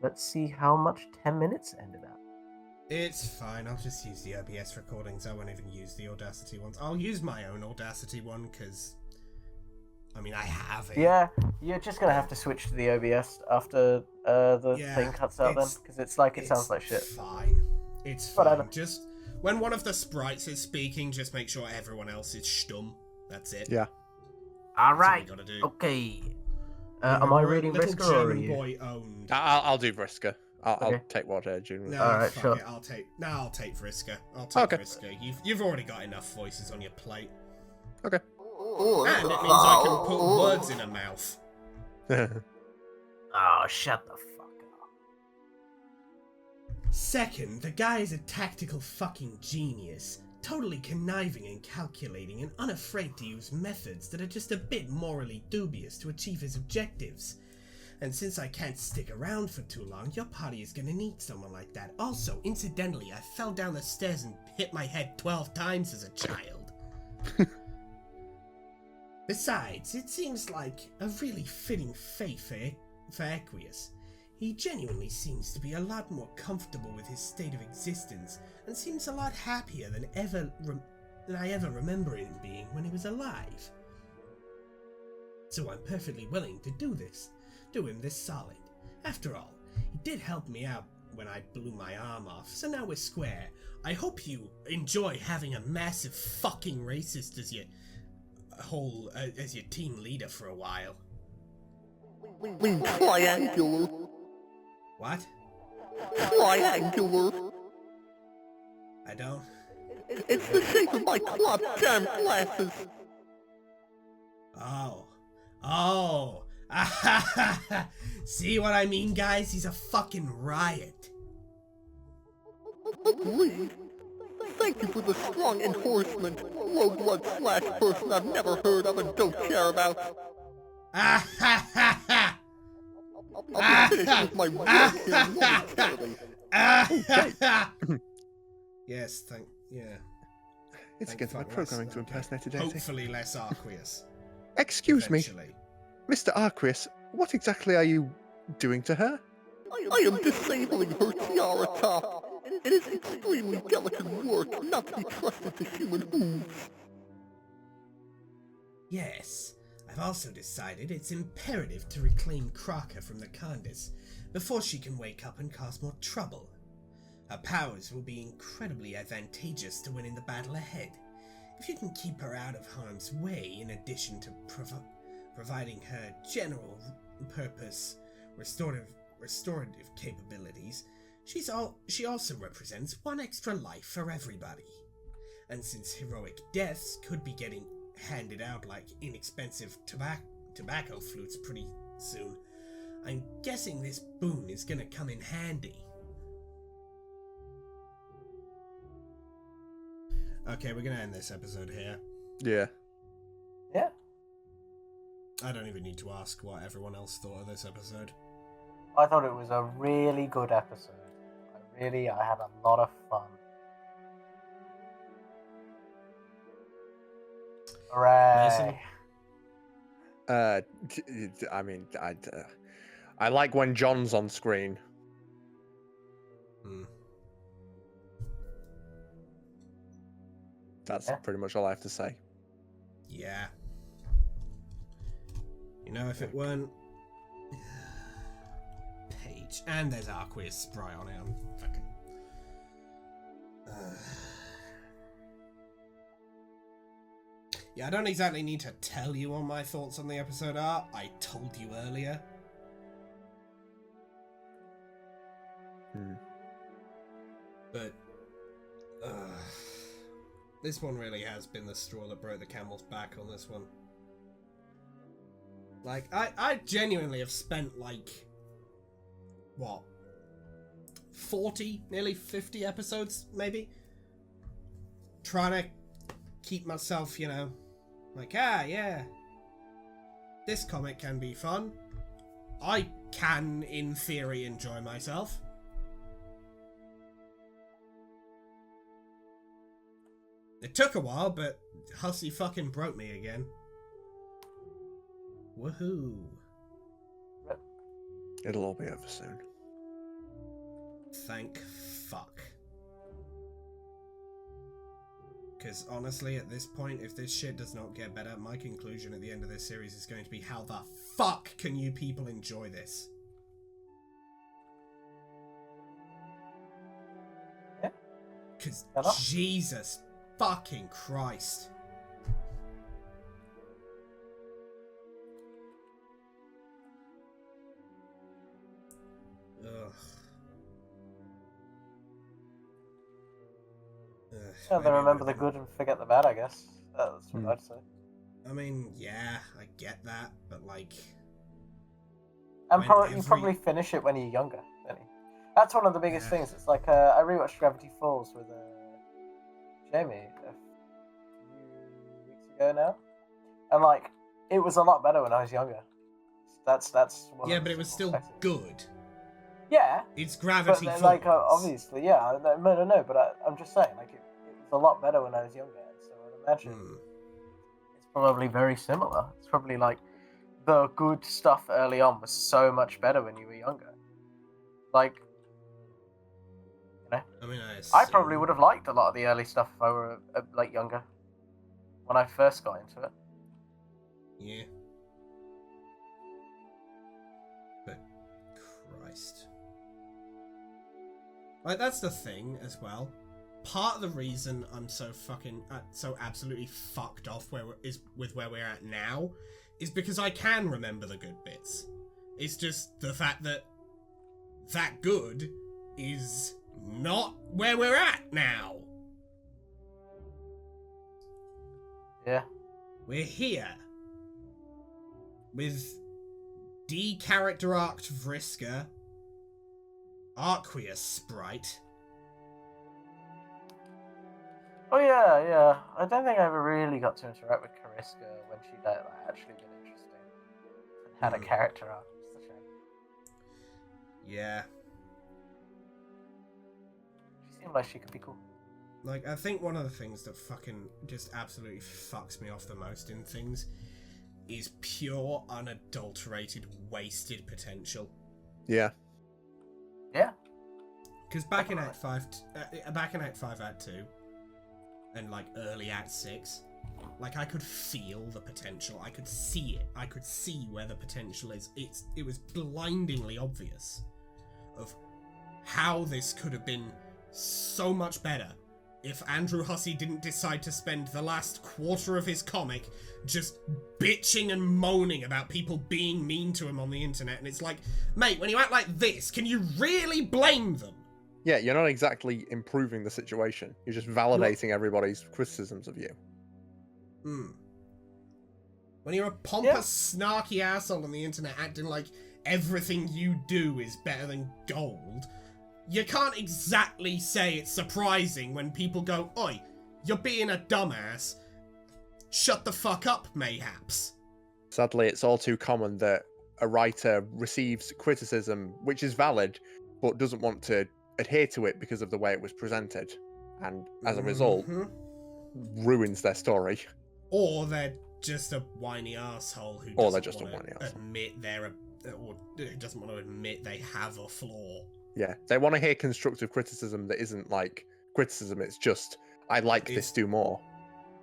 Let's see how much 10 minutes ended up. It's fine, I'll just use the OBS recordings. I won't even use the Audacity ones. I'll use my own Audacity one, because, I mean, I have it. Yeah, you're just gonna have to switch to the OBS after the thing cuts out then, because it sounds like shit. Fine. It's fine. Whatever. Just, when one of the sprites is speaking, just make sure everyone else is stum. That's it. Yeah. Alright, That's all we gotta do. okay. Am I reading Little Vriska or are German you? boy owned. I'll do Vriska. I'll Okay. take what June. No, Alright, fuck sure. it. I'll take Vriska. I'll take Okay. Vriska. You've already got enough voices on your plate. Okay. And it means I can put words in her mouth. Oh, shut the fuck Second, the guy is a tactical fucking genius. Totally conniving and calculating and unafraid to use methods that are just a bit morally dubious to achieve his objectives. And since I can't stick around for too long, your party is gonna need someone like that. Also, incidentally, I fell down the stairs and hit my head 12 times as a child. Besides, it seems like a really fitting fate for Aqueous. He genuinely seems to be a lot more comfortable with his state of existence, and seems a lot happier than I ever remember him being when he was alive. So I'm perfectly willing to do him this solid. After all, he did help me out when I blew my arm off, so now we're square. I hope you enjoy having a massive fucking racist as your team leader for a while. Triangular. What? Triangular. I don't. It's the shape of my club damn glasses. Oh. See what I mean, guys? He's a fucking riot. Agreed. Thank you for the strong endorsement. Low blood / person I've never heard of and don't care about. I'll be finished with my work here momentarily. Yes, yeah. It's Thank against my fuck programming less, to okay. impersonate a deity. Hopefully less Aqueous. Excuse me, Eventually. Mr. Arqueus, what exactly are you doing to her? I am disabling her tiara top. It is extremely delicate work, not to be trusted to human hooves. Yes, I've also decided it's imperative to reclaim Crocker from the Condis before she can wake up and cause more trouble. Her powers will be incredibly advantageous to winning the battle ahead. If you can keep her out of harm's way, in addition to providing her general purpose restorative capabilities, she also represents one extra life for everybody. And since heroic deaths could be getting handed out like inexpensive tobacco flutes pretty soon, I'm guessing this boon is gonna come in handy. Okay, we're gonna end this episode here. Yeah. Yeah. I don't even need to ask what everyone else thought of this episode. I thought it was a really good episode. I had a lot of fun. Hooray. I mean, I like when John's on screen. That's pretty much all I have to say. Yeah. You know, if it weren't... Page. And there's Aqueous spray on it. I'm fucking... Yeah, I don't exactly need to tell you what my thoughts on the episode are. I told you earlier. But... this one really has been the straw that broke the camel's back on this one. Like, I genuinely have spent, like, what? 40, nearly 50 episodes, maybe? Trying to keep myself, you know, like, yeah. This comic can be fun. I can, in theory, enjoy myself. It took a while, but Hussey fucking broke me again. Woohoo. It'll all be over soon. Thank fuck. Because honestly, at this point, if this shit does not get better, my conclusion at the end of this series is going to be, how the fuck can you people enjoy this? Yeah. Because Jesus fucking Christ. Ugh. Yeah, they remember the good and forget the bad, I guess. That's what I'd say. I mean, yeah, I get that, but like... And you probably finish it when you're younger, don't you? That's one of the biggest Yeah. things. It's like I rewatched Gravity Falls with Jamie a few weeks ago now, and like it was a lot better when I was younger. That's one Yeah, of but the it was still simple factors. good. Yeah, It's but Gravity then, Falls. like obviously, yeah, no. But I'm just saying, like it was a lot better when I was younger, so I'd imagine Hmm. it's probably very similar. It's probably like the good stuff early on was so much better when you were younger. Like, you know, I mean, I probably would have liked a lot of the early stuff if I were like younger when I first got into it. Yeah. But Christ. Like, that's the thing as well. Part of the reason I'm so fucking so absolutely fucked off with where we're at now is because I can remember the good bits. It's just the fact that that good is not where we're at now. Yeah. We're here with de-character-arced Vriska, Arqueous Sprite. Oh yeah. I don't think I ever really got to interact with Cariska when she'd actually been interesting and had a character arc. It's a shame. Yeah. She seemed like she could be cool. Like, I think one of the things that fucking just absolutely fucks me off the most in things is pure, unadulterated, wasted potential. Yeah. Yeah. Because back in Act 5, Act 2, and like early Act 6, like I could feel the potential. I could see it. I could see where the potential is. It was blindingly obvious of how this could have been so much better if Andrew Hussey didn't decide to spend the last quarter of his comic just bitching and moaning about people being mean to him on the internet. And it's like, mate, when you act like this, can you really blame them? Yeah, you're not exactly improving the situation. You're just validating everybody's criticisms of you. When you're a pompous, snarky asshole on the internet acting like everything you do is better than gold, you can't exactly say it's surprising when people go, "Oi, you're being a dumbass. Shut the fuck up, mayhaps." Sadly, it's all too common that a writer receives criticism, which is valid, but doesn't want to adhere to it because of the way it was presented, and as a result, ruins their story. Or they're just a whiny asshole who Or they're doesn't just a want whiny to arsehole. admit or doesn't want to admit they have a flaw. Yeah, they want to hear constructive criticism that isn't like criticism, it's just, I like this, do more.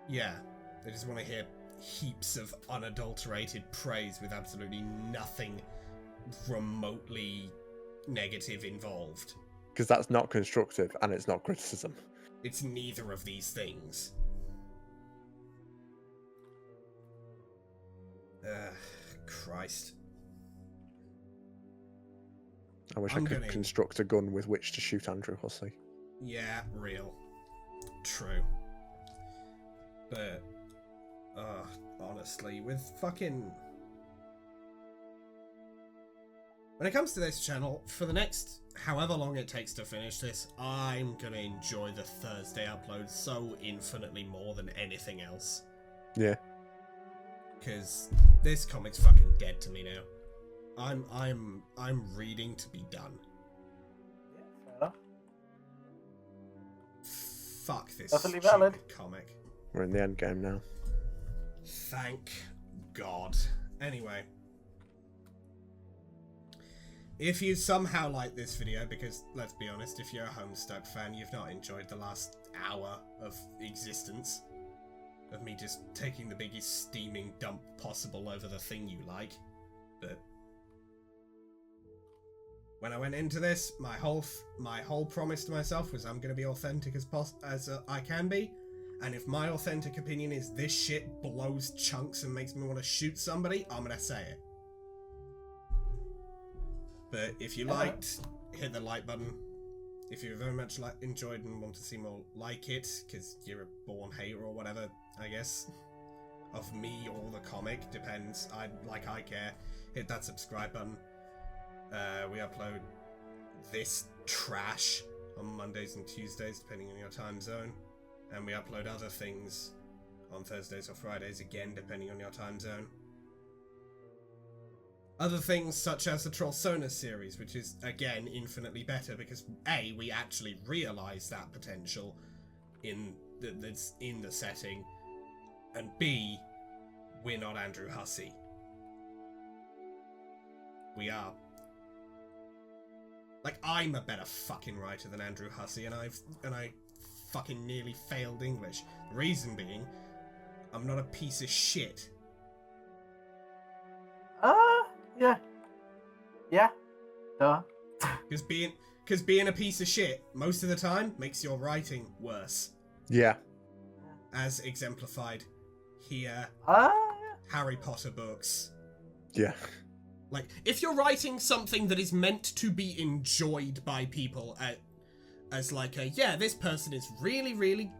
Yeah, they just want to hear heaps of unadulterated praise with absolutely nothing remotely negative involved. Because that's not constructive, and it's not criticism. It's neither of these things. Christ. I wish I'm I could gonna- construct a gun with which to shoot Andrew Hussey. Yeah, real. True. But, honestly, with fucking... When it comes to this channel, for the next however long it takes to finish this, I'm gonna enjoy the Thursday upload so infinitely more than anything else. Yeah. Because this comic's fucking dead to me now. I'm reading to be done. Yeah, fair enough. Fuck this Perfectly stupid valid. comic. We're in the end game now. Thank God. Anyway. If you somehow like this video, because let's be honest, if you're a Homestuck fan, you've not enjoyed the last hour of existence of me just taking the biggest steaming dump possible over the thing you like. But when I went into this, my whole promise to myself was I'm going to be authentic as I can be. And if my authentic opinion is this shit blows chunks and makes me want to shoot somebody, I'm going to say it. But if you liked, hit the like button. If you very much enjoyed and want to see more like it, because you're a born hater or whatever, I guess, of me or the comic, depends. I care. Hit that subscribe button. We upload this trash on Mondays and Tuesdays, depending on your time zone. And we upload other things on Thursdays or Fridays, again, depending on your time zone. Other things such as the Trollsona series, which is, again, infinitely better because, A, we actually realise that potential that's in the setting, and B, we're not Andrew Hussey. We are. Like, I'm a better fucking writer than Andrew Hussey, and I fucking nearly failed English. The reason being, I'm not a piece of shit. Yeah. Yeah. Duh. Because being a piece of shit most of the time makes your writing worse. Yeah. As exemplified here. Harry Potter books. Yeah. Like, if you're writing something that is meant to be enjoyed by people as like this person is really,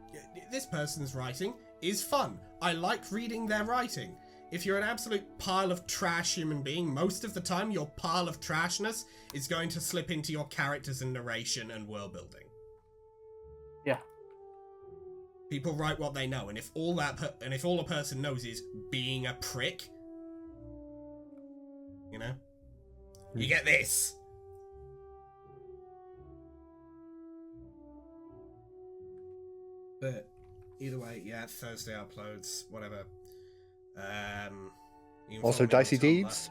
this person's writing is fun. I like reading their writing. If you're an absolute pile of trash human being, most of the time your pile of trashness is going to slip into your characters and narration and world building. Yeah. People write what they know, and if all a person knows is being a prick, you know, you get this. But either way, yeah, Thursday uploads, whatever. You can Also, follow me on Dicey Tumblr. Deeds.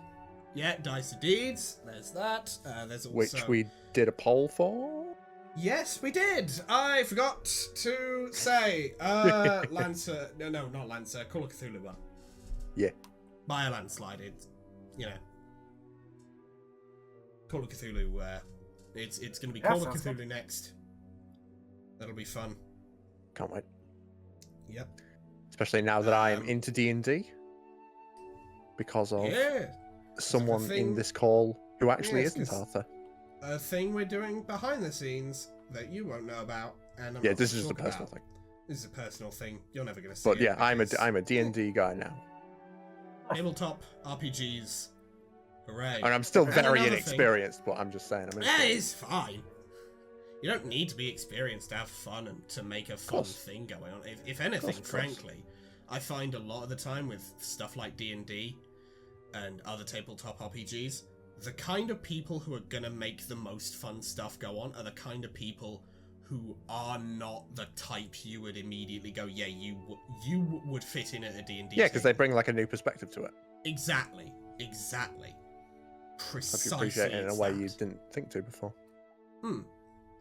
Yeah, Dicey Deeds. There's that. There's also... Which we did a poll for. Yes, we did. I forgot to say. Lancer. No, not Lancer. Call of Cthulhu one. Yeah. By a landslide. It's, you know. Call of Cthulhu. It's going to be Call of Cthulhu next. That'll be fun. Can't wait. Yep. Especially now that I am into D&D. Because of someone in this call who actually isn't Arthur. A thing we're doing behind the scenes that you won't know about. And I'm yeah, not this is talk just a personal about. thing. This is a personal thing. You're never going to see But it. yeah, I'm a D&D guy now. Tabletop RPGs. Hooray. And I'm still And very another inexperienced, but I'm just saying. That is fine. You don't need to be experienced to have fun and to make a fun thing going on. If anything, frankly, I find a lot of the time with stuff like D&D and other tabletop RPGs, the kind of people who are gonna make the most fun stuff go on are the kind of people who are not the type you would immediately go, yeah, you would fit in at a D&D. Yeah, because they bring like a new perspective to it. Exactly. Precisely. Hope you appreciate it in a way you didn't think to before.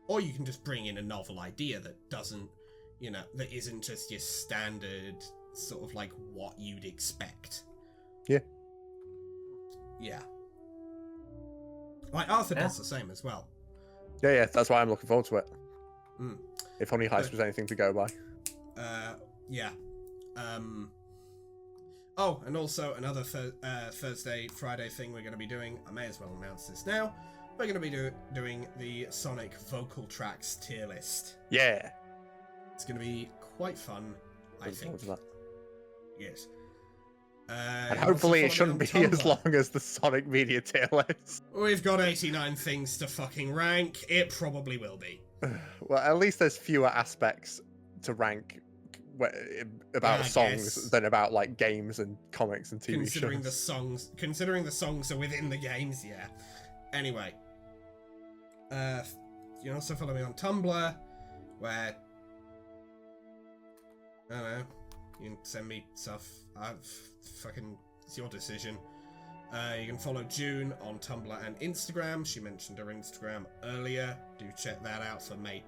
Or you can just bring in a novel idea that doesn't, you know, that isn't just your standard sort of like what you'd expect. Yeah. Yeah. Like Arthur does the same as well. Yeah, that's why I'm looking forward to it. If Honey Heist was anything to go by. Yeah. Oh, and also another Thursday, Friday thing we're going to be doing. I may as well announce this now. We're going to be doing the Sonic vocal tracks tier list. Yeah. It's going to be quite fun, I think. Yes. And hopefully it shouldn't be as long as the Sonic Media tier list. We've got 89 things to fucking rank. It probably will be. Well, at least there's fewer aspects to rank about songs than about like games and comics and TV shows. Considering the songs are within the games, yeah. Anyway, you can also follow me on Tumblr, where I don't know, you can send me stuff. It's your decision. You can follow June on Tumblr and Instagram. She mentioned her Instagram earlier. Do check that out for May.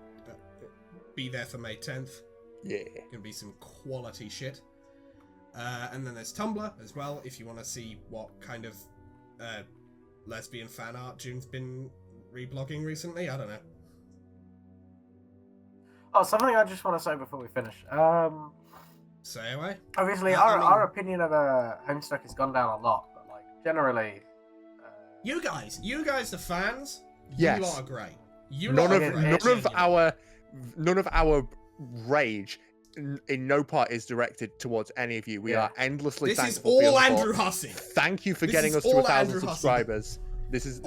Be there for May 10th. Yeah. Gonna be some quality shit. And then there's Tumblr as well, if you want to see what kind of lesbian fan art June's been reblogging recently. I don't know. Oh, something I just want to say before we finish. Say away. Obviously, our opinion of Homestuck has gone down a lot, but like generally, you guys, the fans, yes. You lot are great. None of our rage in no part is directed towards any of you. We are endlessly thankful. This is all Andrew Hussey. Thank you for getting us to 1,000 subscribers. This is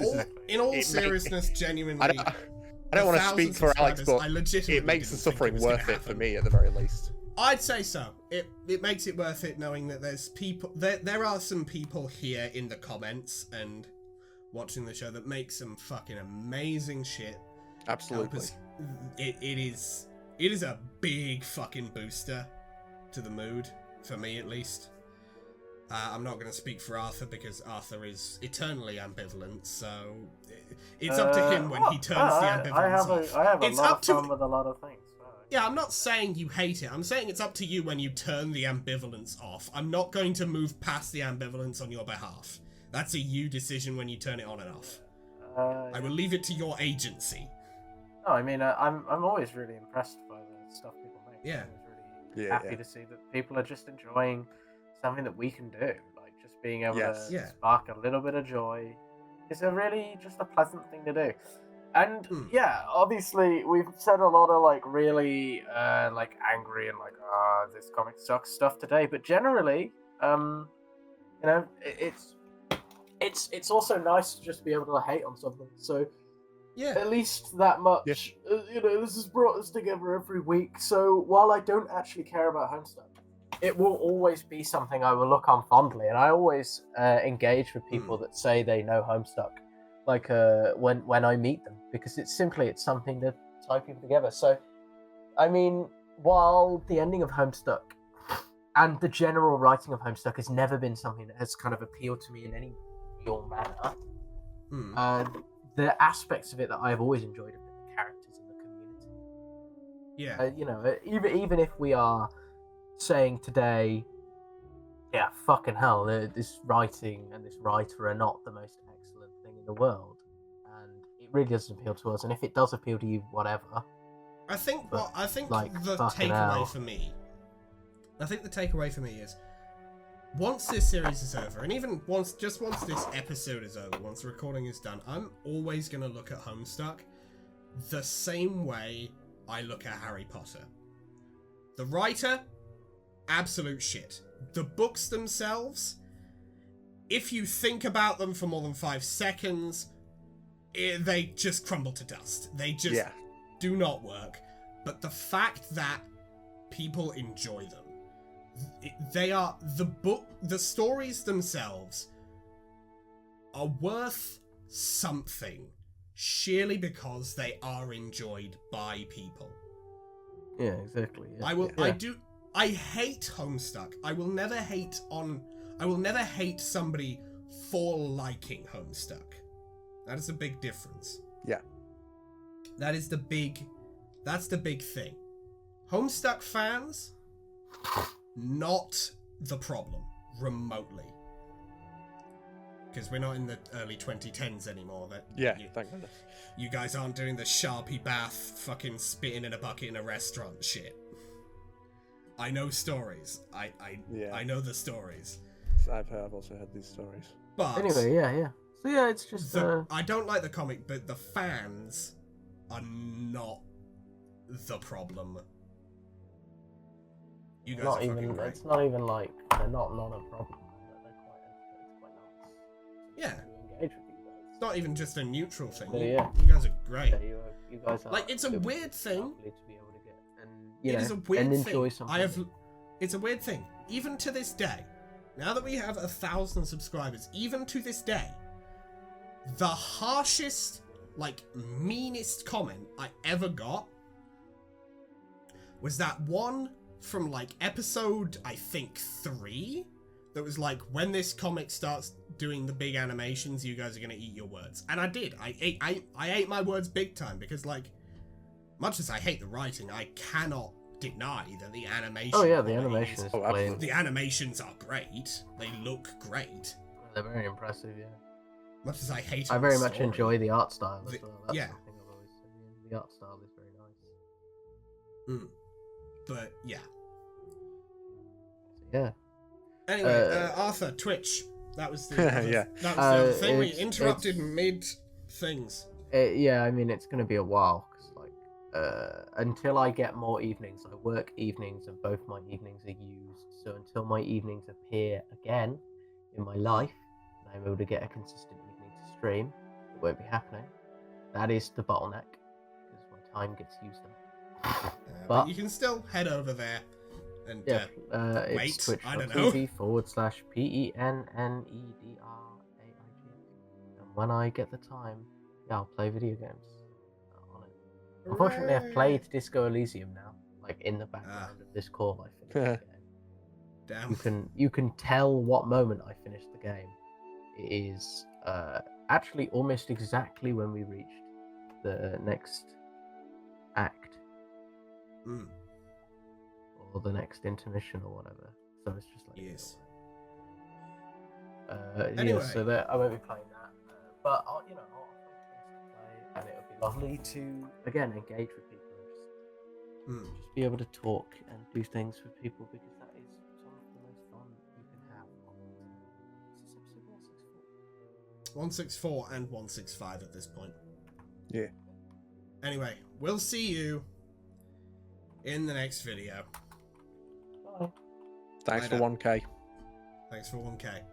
in all it seriousness, genuinely. I don't want to speak for Alex, but it makes the suffering worth it for me at the very least. I'd say so. It makes it worth it knowing that there's people there are some people here in the comments and watching the show that make some fucking amazing shit. Absolutely. It is a big fucking booster to the mood, for me at least. I'm not going to speak for Arthur because Arthur is eternally ambivalent, so it's up to him when he turns the ambivalence off. I have a It's lot up of to fun with a lot of things. Yeah, I'm not saying you hate it. I'm saying it's up to you when you turn the ambivalence off. I'm not going to move past the ambivalence on your behalf. That's a you decision when you turn it on and off. I will leave it to your agency. No, I mean, I'm always really impressed by the stuff people make. Yeah. I'm always really happy to see that people are just enjoying something that we can do. Like, just being able to spark a little bit of joy is a really just a pleasant thing to do. And yeah, obviously we've said a lot of like really like angry and like this comic sucks stuff today, but generally, you know, it's also nice to just be able to hate on something. So yeah, at least that much. You know, this has brought us together every week. So while I don't actually care about Homestuck, it will always be something I will look on fondly, and I always engage with people that say they know Homestuck. Like when I meet them, because it's something to tie people together. So, I mean, while the ending of Homestuck and the general writing of Homestuck has never been something that has kind of appealed to me in any real manner, the aspects of it that I've always enjoyed have been the characters and the community. Yeah, you know, even if we are saying today, yeah, fucking hell, this writing and this writer are not the most excellent thing in the world, and it really doesn't appeal to us. And if it does appeal to you, whatever. I think the takeaway for me is once this series is over, and even once this episode is over, once the recording is done, I'm always gonna look at Homestuck the same way I look at Harry Potter. The writer, absolute shit. The books themselves, if you think about them for more than 5 seconds, they just crumble to dust. They just do not work. But the fact that people enjoy them, the stories themselves are worth something sheerly because they are enjoyed by people. Yeah, exactly. Yeah. I hate Homestuck. I will never hate somebody for liking Homestuck. That is a big difference. Yeah. That's the big thing. Homestuck fans, not the problem, remotely. Because we're not in the early 2010s anymore. Thank goodness. You guys aren't doing the Sharpie bath, fucking spitting in a bucket in a restaurant shit. I know stories. I know the stories. I've also heard these stories. But anyway, yeah. So yeah, it's just I don't like the comic, but the fans are not the problem. You guys not are even. fucking great. It's not even like they're not a problem. They're quite nice. Yeah. To engage with you guys. It's not even just a neutral thing. Yeah. You guys are great. Yeah, you guys are like, it's a weird thing. lovely to be able to get and It is a weird enjoy thing. something. It's a weird thing. Even to this day, now that we have 1,000 subscribers, even to this day, the harshest, like, meanest comment I ever got was that one from, like, episode, I think, 3, that was like, when this comic starts doing the big animations, you guys are gonna eat your words. And I did. I ate my words big time, because, like, much as I hate the writing, I cannot deny that the animation... Oh yeah, the animation is great. The animations are great. They look great. They're very impressive, yeah. Much as I hate I very much enjoy the art style as well. That's yeah. something I've always said. The art style is very nice. But, yeah. Yeah. Anyway, Arthur, Twitch. That was the yeah. That was the other thing. We interrupted mid things. Yeah, I mean, it's going to be a while. Cause, like, until I get more evenings, I work evenings and both my evenings are used. So until my evenings appear again in my life, and I'm able to get a consistent evening to stream. It won't be happening. That is the bottleneck, because my time gets used up. But you can still head over there and it's wait. I don't know. twitch.tv/PENNEDRAIG. And when I get the time, yeah, I'll play video games on it. Unfortunately, I've played Disco Elysium now, like in the background of this call. I finished the game. Damn. You can tell what moment I finished the game. It is actually almost exactly when we reached the next act. Or the next intermission or whatever. So it's just like Yes. Anyway. Yeah, so that I won't be playing that. But I'll play, and it'll be lovely to again engage with people and just be able to talk and do things with people, because that is some of the most fun you can have. This is episode 164. 164 and 165 at this point. Yeah. Anyway, we'll see you in the next video. Bye. Thanks Later. for 1K. Thanks for 1K.